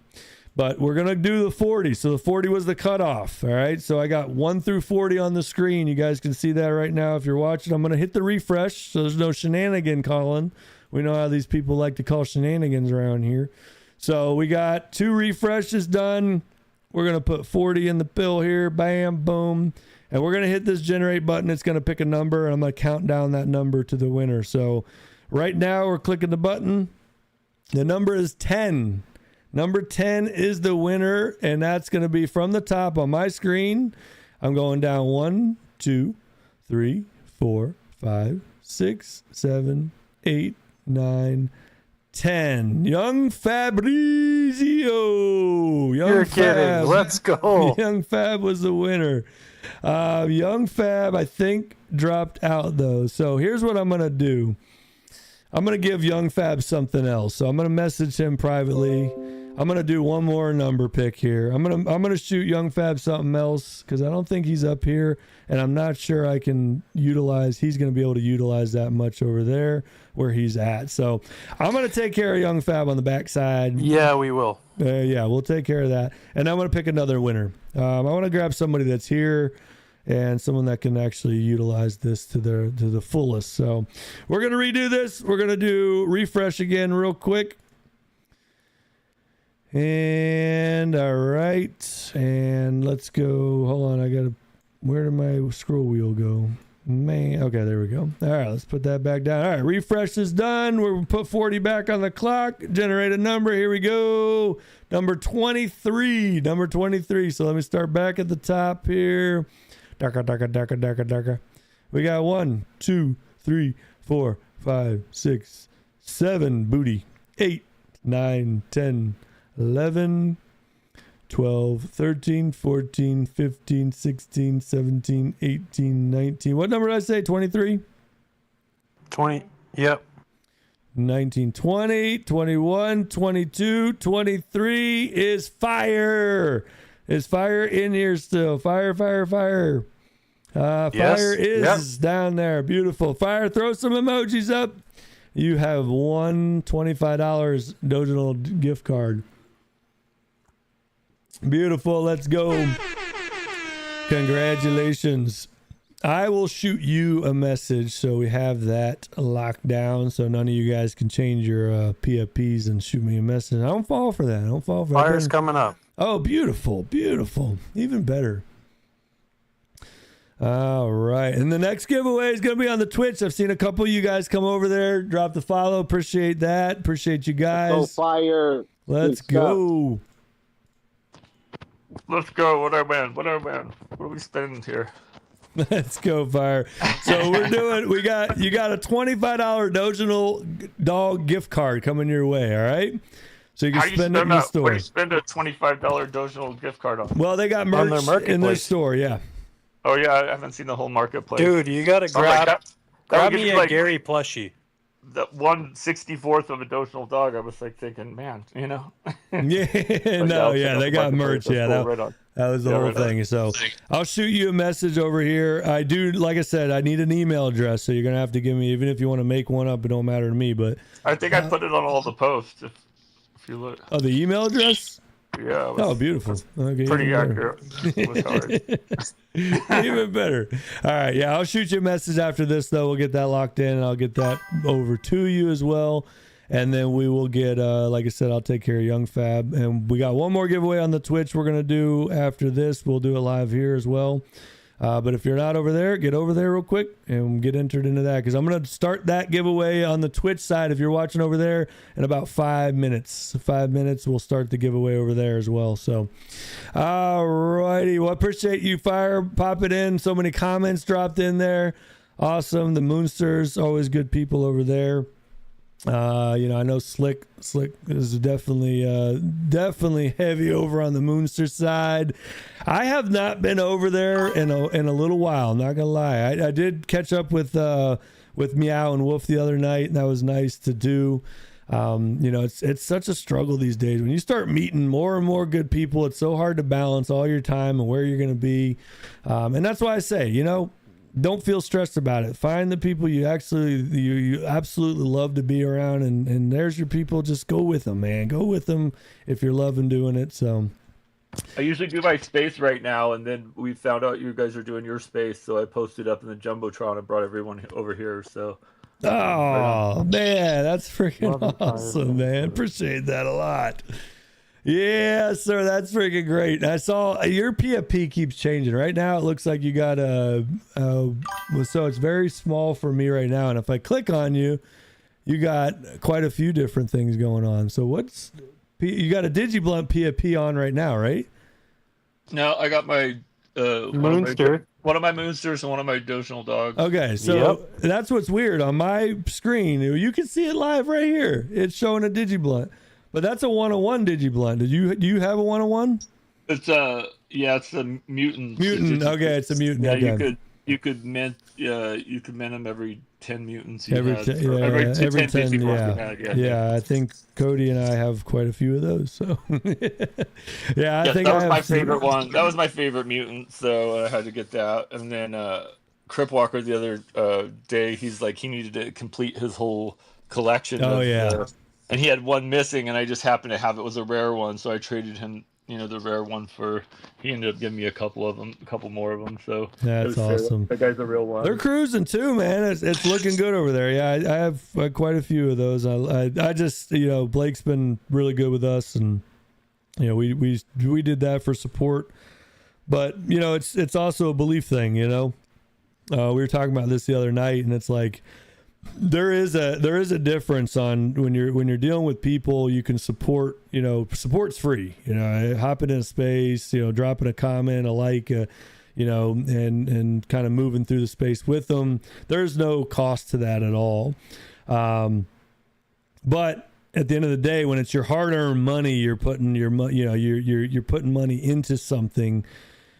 But we're going to do the 40. So the 40 was the cutoff. All right. So I got 1 through 40 on the screen. You guys can see that right now if you're watching. I'm going to hit the refresh. So there's no shenanigan calling. We know how these people like to call shenanigans around here. So we got 2 refreshes done. We're going to put 40 in the pill here. Bam, boom. And we're going to hit this generate button. It's going to pick a number. And I'm going to count down that number to the winner. So right now we're clicking the button. The number is 10. Number 10 is the winner, and that's going to be from the top on my screen. I'm going down 1, 2, 3, 4, 5, 6, 7, 8, 9, 10. Young Fabrizio. You're kidding. Let's go. Young Fab was the winner. Young Fab, I think, dropped out, though. So here's what I'm going to do. I'm going to give Young Fab something else. So I'm going to message him privately. I'm going to do one more number pick here. I'm going to shoot Young Fab something else because I don't think he's up here, and I'm not sure he's going to be able to utilize that much over there where he's at. So I'm going to take care of Young Fab on the backside. Yeah, we will. Yeah, we'll take care of that. And I'm going to pick another winner. I want to grab somebody that's here and someone that can actually utilize this to the fullest. So we're going to redo this. We're going to do refresh again real quick. And all right. And let's go. Hold on. Where did my scroll wheel go? Man. Okay, there we go. All right, let's put that back down. All right, refresh is done. We'll put 40 back on the clock. Generate a number. Here we go. Number 23. Number 23. So let me start back at the top here. Darker. We got 1, 2, 3, 4, 5, 6, 7 booty. 8, 9, 10, 11, 12, 13, 14, 15, 16, 17, 18, 19. What number did I say? 23? 20. Yep. 19, 20, 21, 22, 23 is fire. Is fire in here still? Fire. Fire is down there. Beautiful. Fire, throw some emojis up. You have won $25 Doginal gift card. Beautiful. Let's go. Congratulations. I will shoot you a message so we have that locked down so none of you guys can change your PFPs and shoot me a message. I don't fall for that. Fire's coming up. Oh, beautiful. Even better. All right. And the next giveaway is going to be on the Twitch. I've seen a couple of you guys come over there. Drop the follow. Appreciate that. Appreciate you guys. Go Fire. Let's go. Let's go. What are we man? What are we spending here? Let's go, Fire. So you got a $25 Doginal Dog gift card coming your way, all right? So you can spend it in the store. What do you spend a $25 Doginal gift card on? Well, they got merch in their store, yeah. Oh, yeah, I haven't seen the whole marketplace. Dude, you got to grab me a Gary plushie. The 1/64th of a Doginal dog, I was like thinking, man, Yeah, they got merch. Yeah, that was the whole thing. So I'll shoot you a message over here. I do, like I said, I need an email address, so you're gonna have to give me, even if you want to make one up, it don't matter to me. But I think I put it on all the posts. If you look. Oh, the email address. Yeah. Oh, beautiful. Okay, pretty accurate. It was hard. Even better. All right. Yeah, I'll shoot you a message after this, though. We'll get that locked in, and I'll get that over to you as well. And then we will get, like I said, I'll take care of Young Fab. And we got one more giveaway on the Twitch we're going to do after this. We'll do it live here as well. But if you're not over there, get over there real quick and get entered into that, because I'm going to start that giveaway on the Twitch side if you're watching over there in about 5 minutes. 5 minutes, we'll start the giveaway over there as well. So, all righty. Well, I appreciate you, Fire, popping in. So many comments dropped in there. Awesome. The Moonsters, always good people over there. I know Slick is definitely heavy over on the Moonster side. I have not been over there in a little while. I'm not gonna lie. I did catch up with Meow and Wolf the other night, and that was nice to do. It's such a struggle these days when you start meeting more and more good people. It's so hard to balance all your time and where you're gonna be, and that's why I say, don't feel stressed about it. Find the people you absolutely love to be around, and there's your people. Just go with them, man. Go with them if you're loving doing it. So I usually do my space right now, and then we found out you guys are doing your space, so I posted up in the Jumbotron and brought everyone over here. So man, that's freaking awesome, man. Appreciate that a lot. Yeah, sir, that's freaking great. I saw your PFP keeps changing. Right now, it looks like you got so it's very small for me right now. And if I click on you, you got quite a few different things going on. So you got a DigiBlunt PFP on right now, right? No, I got my Moonster. One of my Moonsters and one of my Dotional dogs. Okay, so that's what's weird. On my screen, you can see it live right here. It's showing a DigiBlunt. But that's a 101 DigiBlunt. Do you have a 101? It's a mutant. Mutant. Okay, it's a mutant. Yeah, okay. you could mint them every 10 mutants. Every 10, yeah. I think Cody and I have quite a few of those. So I think that was my favorite one. That was my favorite mutant, so I had to get that. And then Crip Walker the other day, he's like he needed to complete his whole collection. And he had one missing, and I just happened to have it was a rare one, so I traded him, the rare one for. He ended up giving me a couple more of them. So that's awesome. That guy's a real one. They're cruising too, man. It's looking good over there. Yeah, I have quite a few of those. I just Blake's been really good with us, and we did that for support, but it's also a belief thing. We were talking about this the other night, and it's like. There is a difference on when you're dealing with people. You can support, support's free, hopping in a space, dropping a comment, a like, and kind of moving through the space with them. There's no cost to that at all. But at the end of the day, when it's your hard-earned money, you're putting you're putting money into something.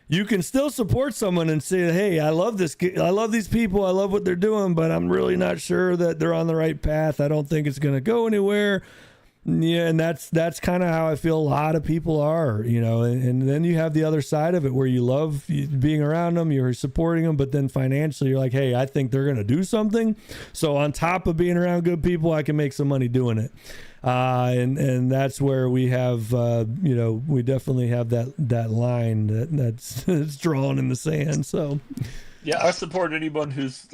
You can still support someone and say, hey, I love these people. I love what they're doing, but I'm really not sure that they're on the right path. I don't think it's going to go anywhere. Yeah. And that's kind of how I feel a lot of people are, and then you have the other side of it where you love being around them, you're supporting them, but then financially you're like, hey, I think they're going to do something. So on top of being around good people, I can make some money doing it. And that's where we have, we definitely have that line that's drawn in the sand. So, yeah, I support anyone who's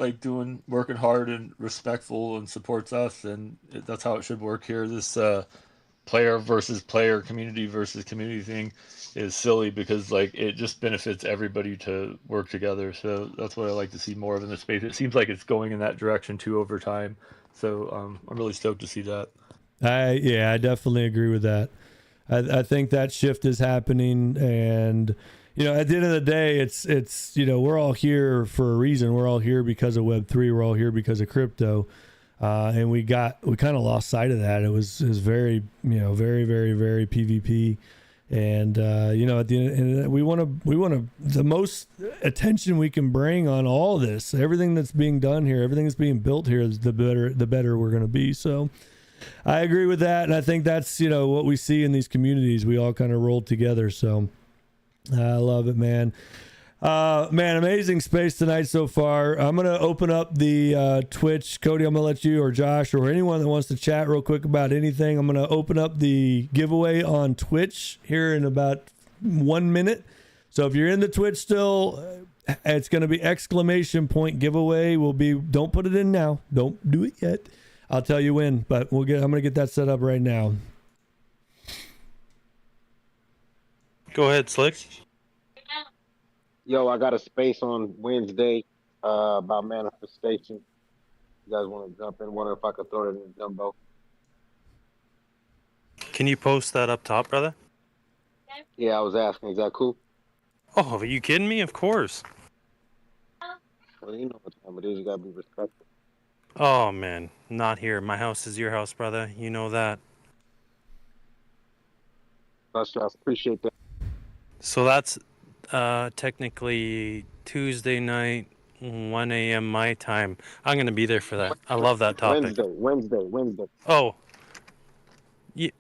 working hard and respectful and supports us, and that's how it should work here. This player versus player, community versus community thing is silly because it just benefits everybody to work together. So that's what I like to see more of in the space. It seems like it's going in that direction too over time. So I'm really stoked to see that. I definitely agree with that. I think that shift is happening, and at the end of the day, it's we're all here for a reason. We're all here because of Web3. We're all here because of crypto, and we kind of lost sight of that. It was very very very very PvP, and at the end, we want to the most attention we can bring on all this. Everything that's being done here, everything that's being built here, is the better we're going to be. So. I agree with that, and I think that's what we see in these communities. We all kind of rolled together, so I love it, man. Amazing space tonight so far. I'm gonna open up the Twitch. Cody, I'm gonna let you or Josh or anyone that wants to chat real quick about anything. I'm gonna open up the giveaway on Twitch here in about 1 minute. So if you're in the Twitch still, it's gonna be ! Giveaway. Don't put it in now. Don't do it yet. I'll tell you when, but I'm gonna get that set up right now. Go ahead, Slick. Yo, I got a space on Wednesday about manifestation. You guys want to jump in? Wonder if I could throw it in the jumbo. Can you post that up top, brother? Yeah, I was asking. Is that cool? Oh, are you kidding me? Of course. Well, you know what time it is. You gotta be respectful. Oh man, not here. My house is your house, brother. You know that. I appreciate that. So that's technically Tuesday night, 1 a.m. my time. I'm gonna be there for that. I love that topic. Wednesday. Oh,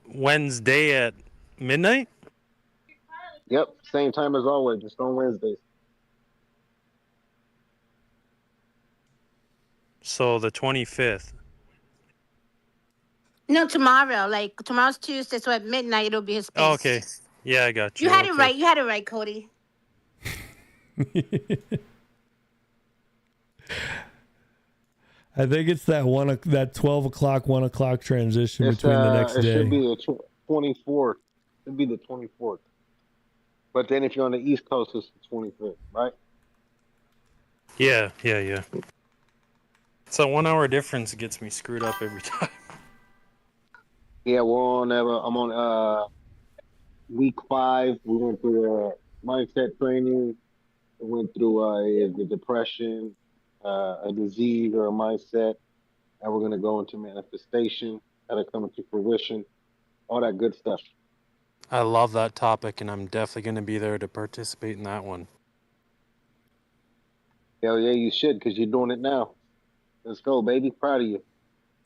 Wednesday at midnight? Yep, same time as always, just on Wednesdays. So the 25th. No, tomorrow. Like tomorrow's Tuesday, so at midnight it'll be his space. Oh, okay. Yeah, I got you. You had it right. You had it right, Cody. I think it's that 12 o'clock, 1 o'clock transition between the next day. It should be the 24th. It'd be the 24th. But then if you're on the East Coast, it's the 25th, right? Yeah. So 1 hour difference gets me screwed up every time. Yeah, I'm on week 5. We went through mindset training. We went through the depression, a disease or a mindset. And we're going to go into manifestation, how to come into fruition, all that good stuff. I love that topic, and I'm definitely going to be there to participate in that one. Hell yeah, you should, because you're doing it now. Let's go, baby. Proud of you.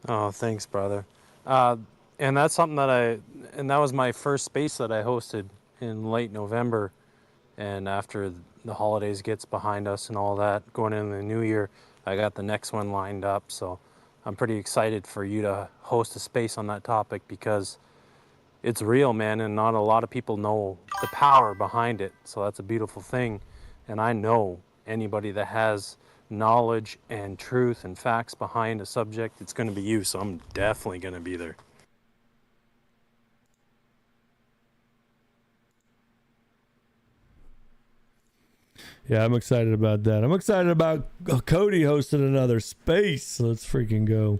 Oh, thanks, brother. And that's something that was my first space that I hosted in late November. And after the holidays gets behind us and all that, going into the new year, I got the next one lined up. So I'm pretty excited for you to host a space on that topic because it's real, man, and not a lot of people know the power behind it. So that's a beautiful thing. And I know anybody that has knowledge and truth and facts behind a subject, it's going to be you. So I'm definitely going to be there. Yeah, I'm excited about that. I'm excited about Cody hosting another space. Let's freaking go.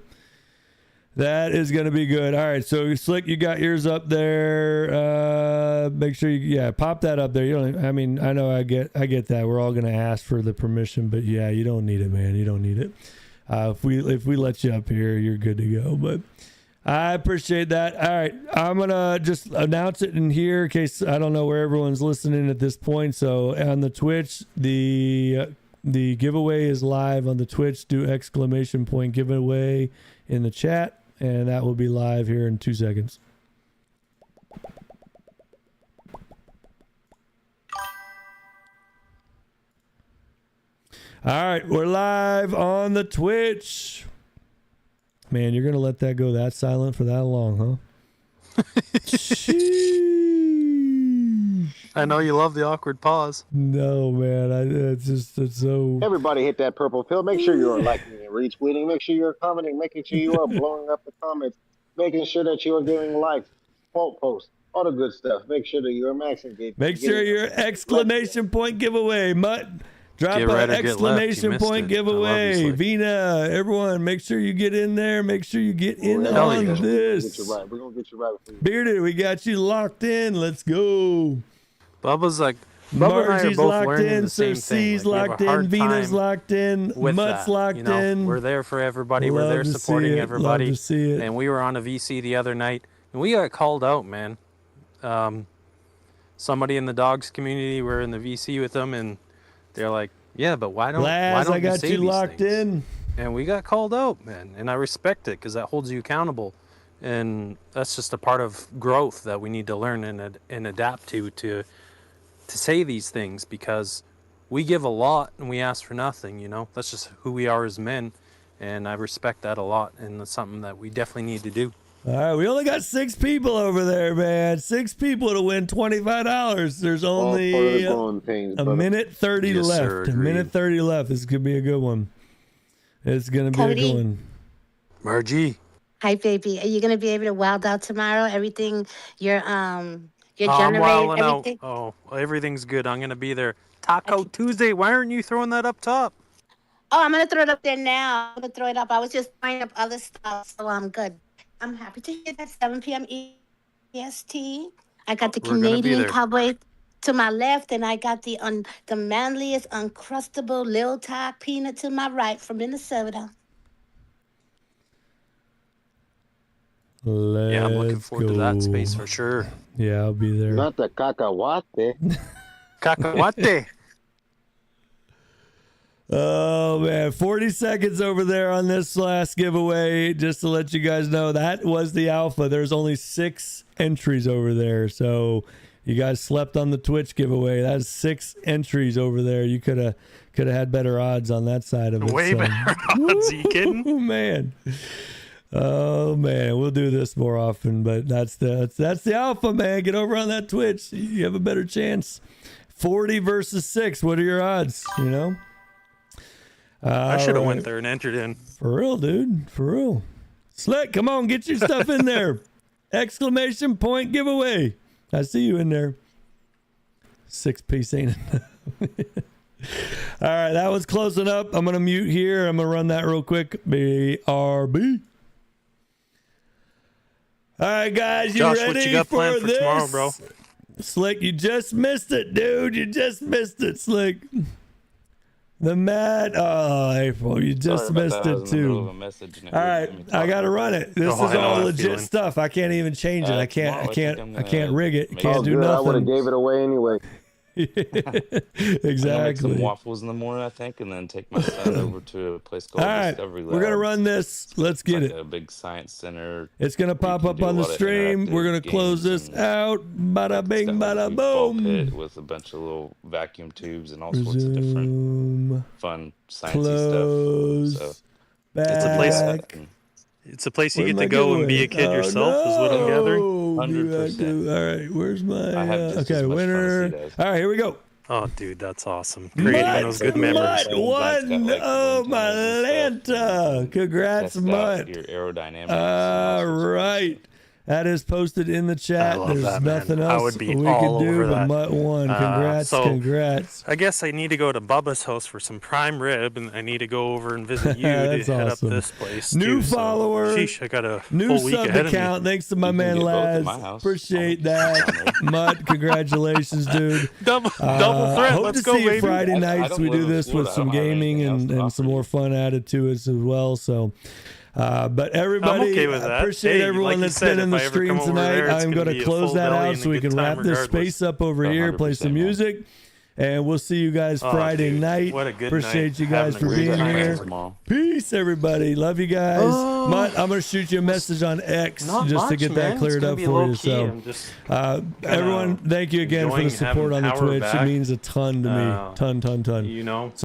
That is going to be good. All right, so Slick, you got yours up there. Make sure you pop that up there. I know I get that. We're all going to ask for the permission, but yeah, you don't need it, man. You don't need it. If we let you up here, you're good to go. But I appreciate that. All right, I'm gonna just announce it in here in case I don't know where everyone's listening at this point. So on the Twitch, the giveaway is live on the Twitch. Do !! giveaway in the chat, and that will be live here in 2 seconds. All right, we're live on the Twitch. Man, you're going to let that go that silent for that long, huh? I know you love the awkward pause. No, man. It's so... Everybody hit that purple pill. Make sure you're liking and retweeting. Make sure you're commenting. Making sure you are blowing up the comments. Making sure that you are giving likes, quote posts, all the good stuff. Make sure that you're maxing. Make sure your ! giveaway, Mutt. Drop an ! giveaway. Vina, everyone, make sure you get in there. Make sure you get in on this. We're going to get you right. Bearded, we got you locked in. Let's go. Bubba's like, Margie's locked in. Sir C's locked in. Vina's locked in. Mutt's locked in. We're there for everybody. We're there supporting everybody. Love to see it. And we were on a VC the other night, and we got called out, man. Somebody in the dogs community, we're in the VC with them, and they're like, yeah, but why don't I got you you locked in? And we got called out, man. And I respect it because that holds you accountable. And that's just a part of growth that we need to learn and adapt to say these things, because we give a lot and we ask for nothing, you know. That's just who we are as men. And I respect that a lot. And it's something that we definitely need to do. All right, we only got 6 people over there, man. 6 people to win $25. There's only a minute 30 left. Sir, a minute 30 left. This could be a good one. It's going to be a good one. Margie. Hi, baby. Are you gonna be able to wild out tomorrow? Everything, your Oh, I'm generator, wilding out. everything. Oh, everything's good. I'm gonna be there. I Taco can, Tuesday. Why aren't you throwing that up top? oh, I'm gonna throw it up there now. I'm gonna throw it up. I was just buying up other stuff, so I'm good. I'm happy to hear that 7 p.m. EST. I got the We're gonna be Canadian there. cowboy to my left, and I got the manliest, uncrustable Lil Ty peanut to my right from Minnesota. Yeah, I'm looking Let's forward to that space go. for sure. Yeah, I'll be there. Not the cacahuate. Cacahuate. Oh man, 40 seconds over there on this last giveaway. Just to let you guys know, that was the alpha. There's only 6 entries over there. So you guys slept on the Twitch giveaway. That's 6 entries over there. You could have had better odds on that side of it. Way so. better odds. Are you kidding? Oh man. Oh man, we'll do this more often, but that's the alpha, man. Get over on that Twitch. You have a better chance. 40 versus 6. What are your odds? You know? I should have All went right. there and entered in. For real, dude. For real. Slick, come on, get your stuff in there. Exclamation point giveaway. I see you in there. 6-piece ain't enough. All right, that was closing up. I'm going to mute here. I'm going to run that real quick. BRB. All right, guys, you Josh, ready what you got for planned for this? tomorrow, bro? Slick, you just missed it, dude. You just missed it, Slick. The Mad, April, you just Sorry about missed that. I was it in the middle of too. a message and it All wouldn't right, let me I talk. gotta run it. This Oh, is I know all that legit feeling. stuff. I can't even change it. I Tomorrow I can't. think I'm I can't gonna rig it. make Can't Oh, do good. I would have nothing. gave it away anyway. I'm gonna make some Exactly. waffles in the morning, I think, and then take my son over to a place All called right, Discovery we're gonna Labs. run this. Let's It's get like it. a big science center It's gonna where you pop can up do a on the lot of stream. We're gonna interactive close games this and out. Bada like it's bing, got like a bada beach ball boom. pit with a bunch of little vacuum tubes and all sorts of different Resume. fun sciencey stuff. So Close. It's a do place. that. Back. And It's a place you Where's get my to go and be giveaway? a kid Oh yourself. Is what I'm gathering. no! Be back 100%. to. All right, where's my? I have just as Okay, much fun as he winner. does. All right, here we go. Oh, dude, that's awesome. Me and Creating my those good son were memories. friends. Zach's got One. like Oh, wind my tunnels and stuff, and you Lanta. can Congrats, test out Mutt. your aerodynamics and All all sorts of fun right. stuff. That is posted in the I chat. love There's that, man. nothing I else would be we all could do, over but that. Mutt won. Congrats, So congrats. I guess I need to go to Bubba's house for some prime rib, and I need to go over and visit you to That's head awesome. up this place New too. So, follower. sheesh, I got a New full week sub ahead account. Thanks to my You can man get both at Laz. my house. Appreciate I'm that. down there. Mutt, congratulations, dude. double I threat. hope Let's to go, see you baby. Friday I nights. don't We do live in this Florida. with I some don't have gaming anything else and, to and some offer more you. fun added to it as well. So, but everybody, okay with I that. appreciate Hey, everyone like you that's said, been in if the I ever stream come over tonight. there, it's I'm gonna going to be a close full that belly out and so a we good can time wrap this regardless. space up over here, play 100%, some man. music, and we'll see you guys Oh, Friday dude, night. what a good Appreciate night. you guys Having a for Where's great being that time plan here. ever. tomorrow? Peace, everybody. Love you guys. Oh, Mutt, I'm going to shoot you a message on X not just to much, get man. that cleared it's gonna up be for low you. key. So, I'm just everyone, thank you again for the enjoying support having on the power Twitch. It back. means a ton to me. Ton. You know.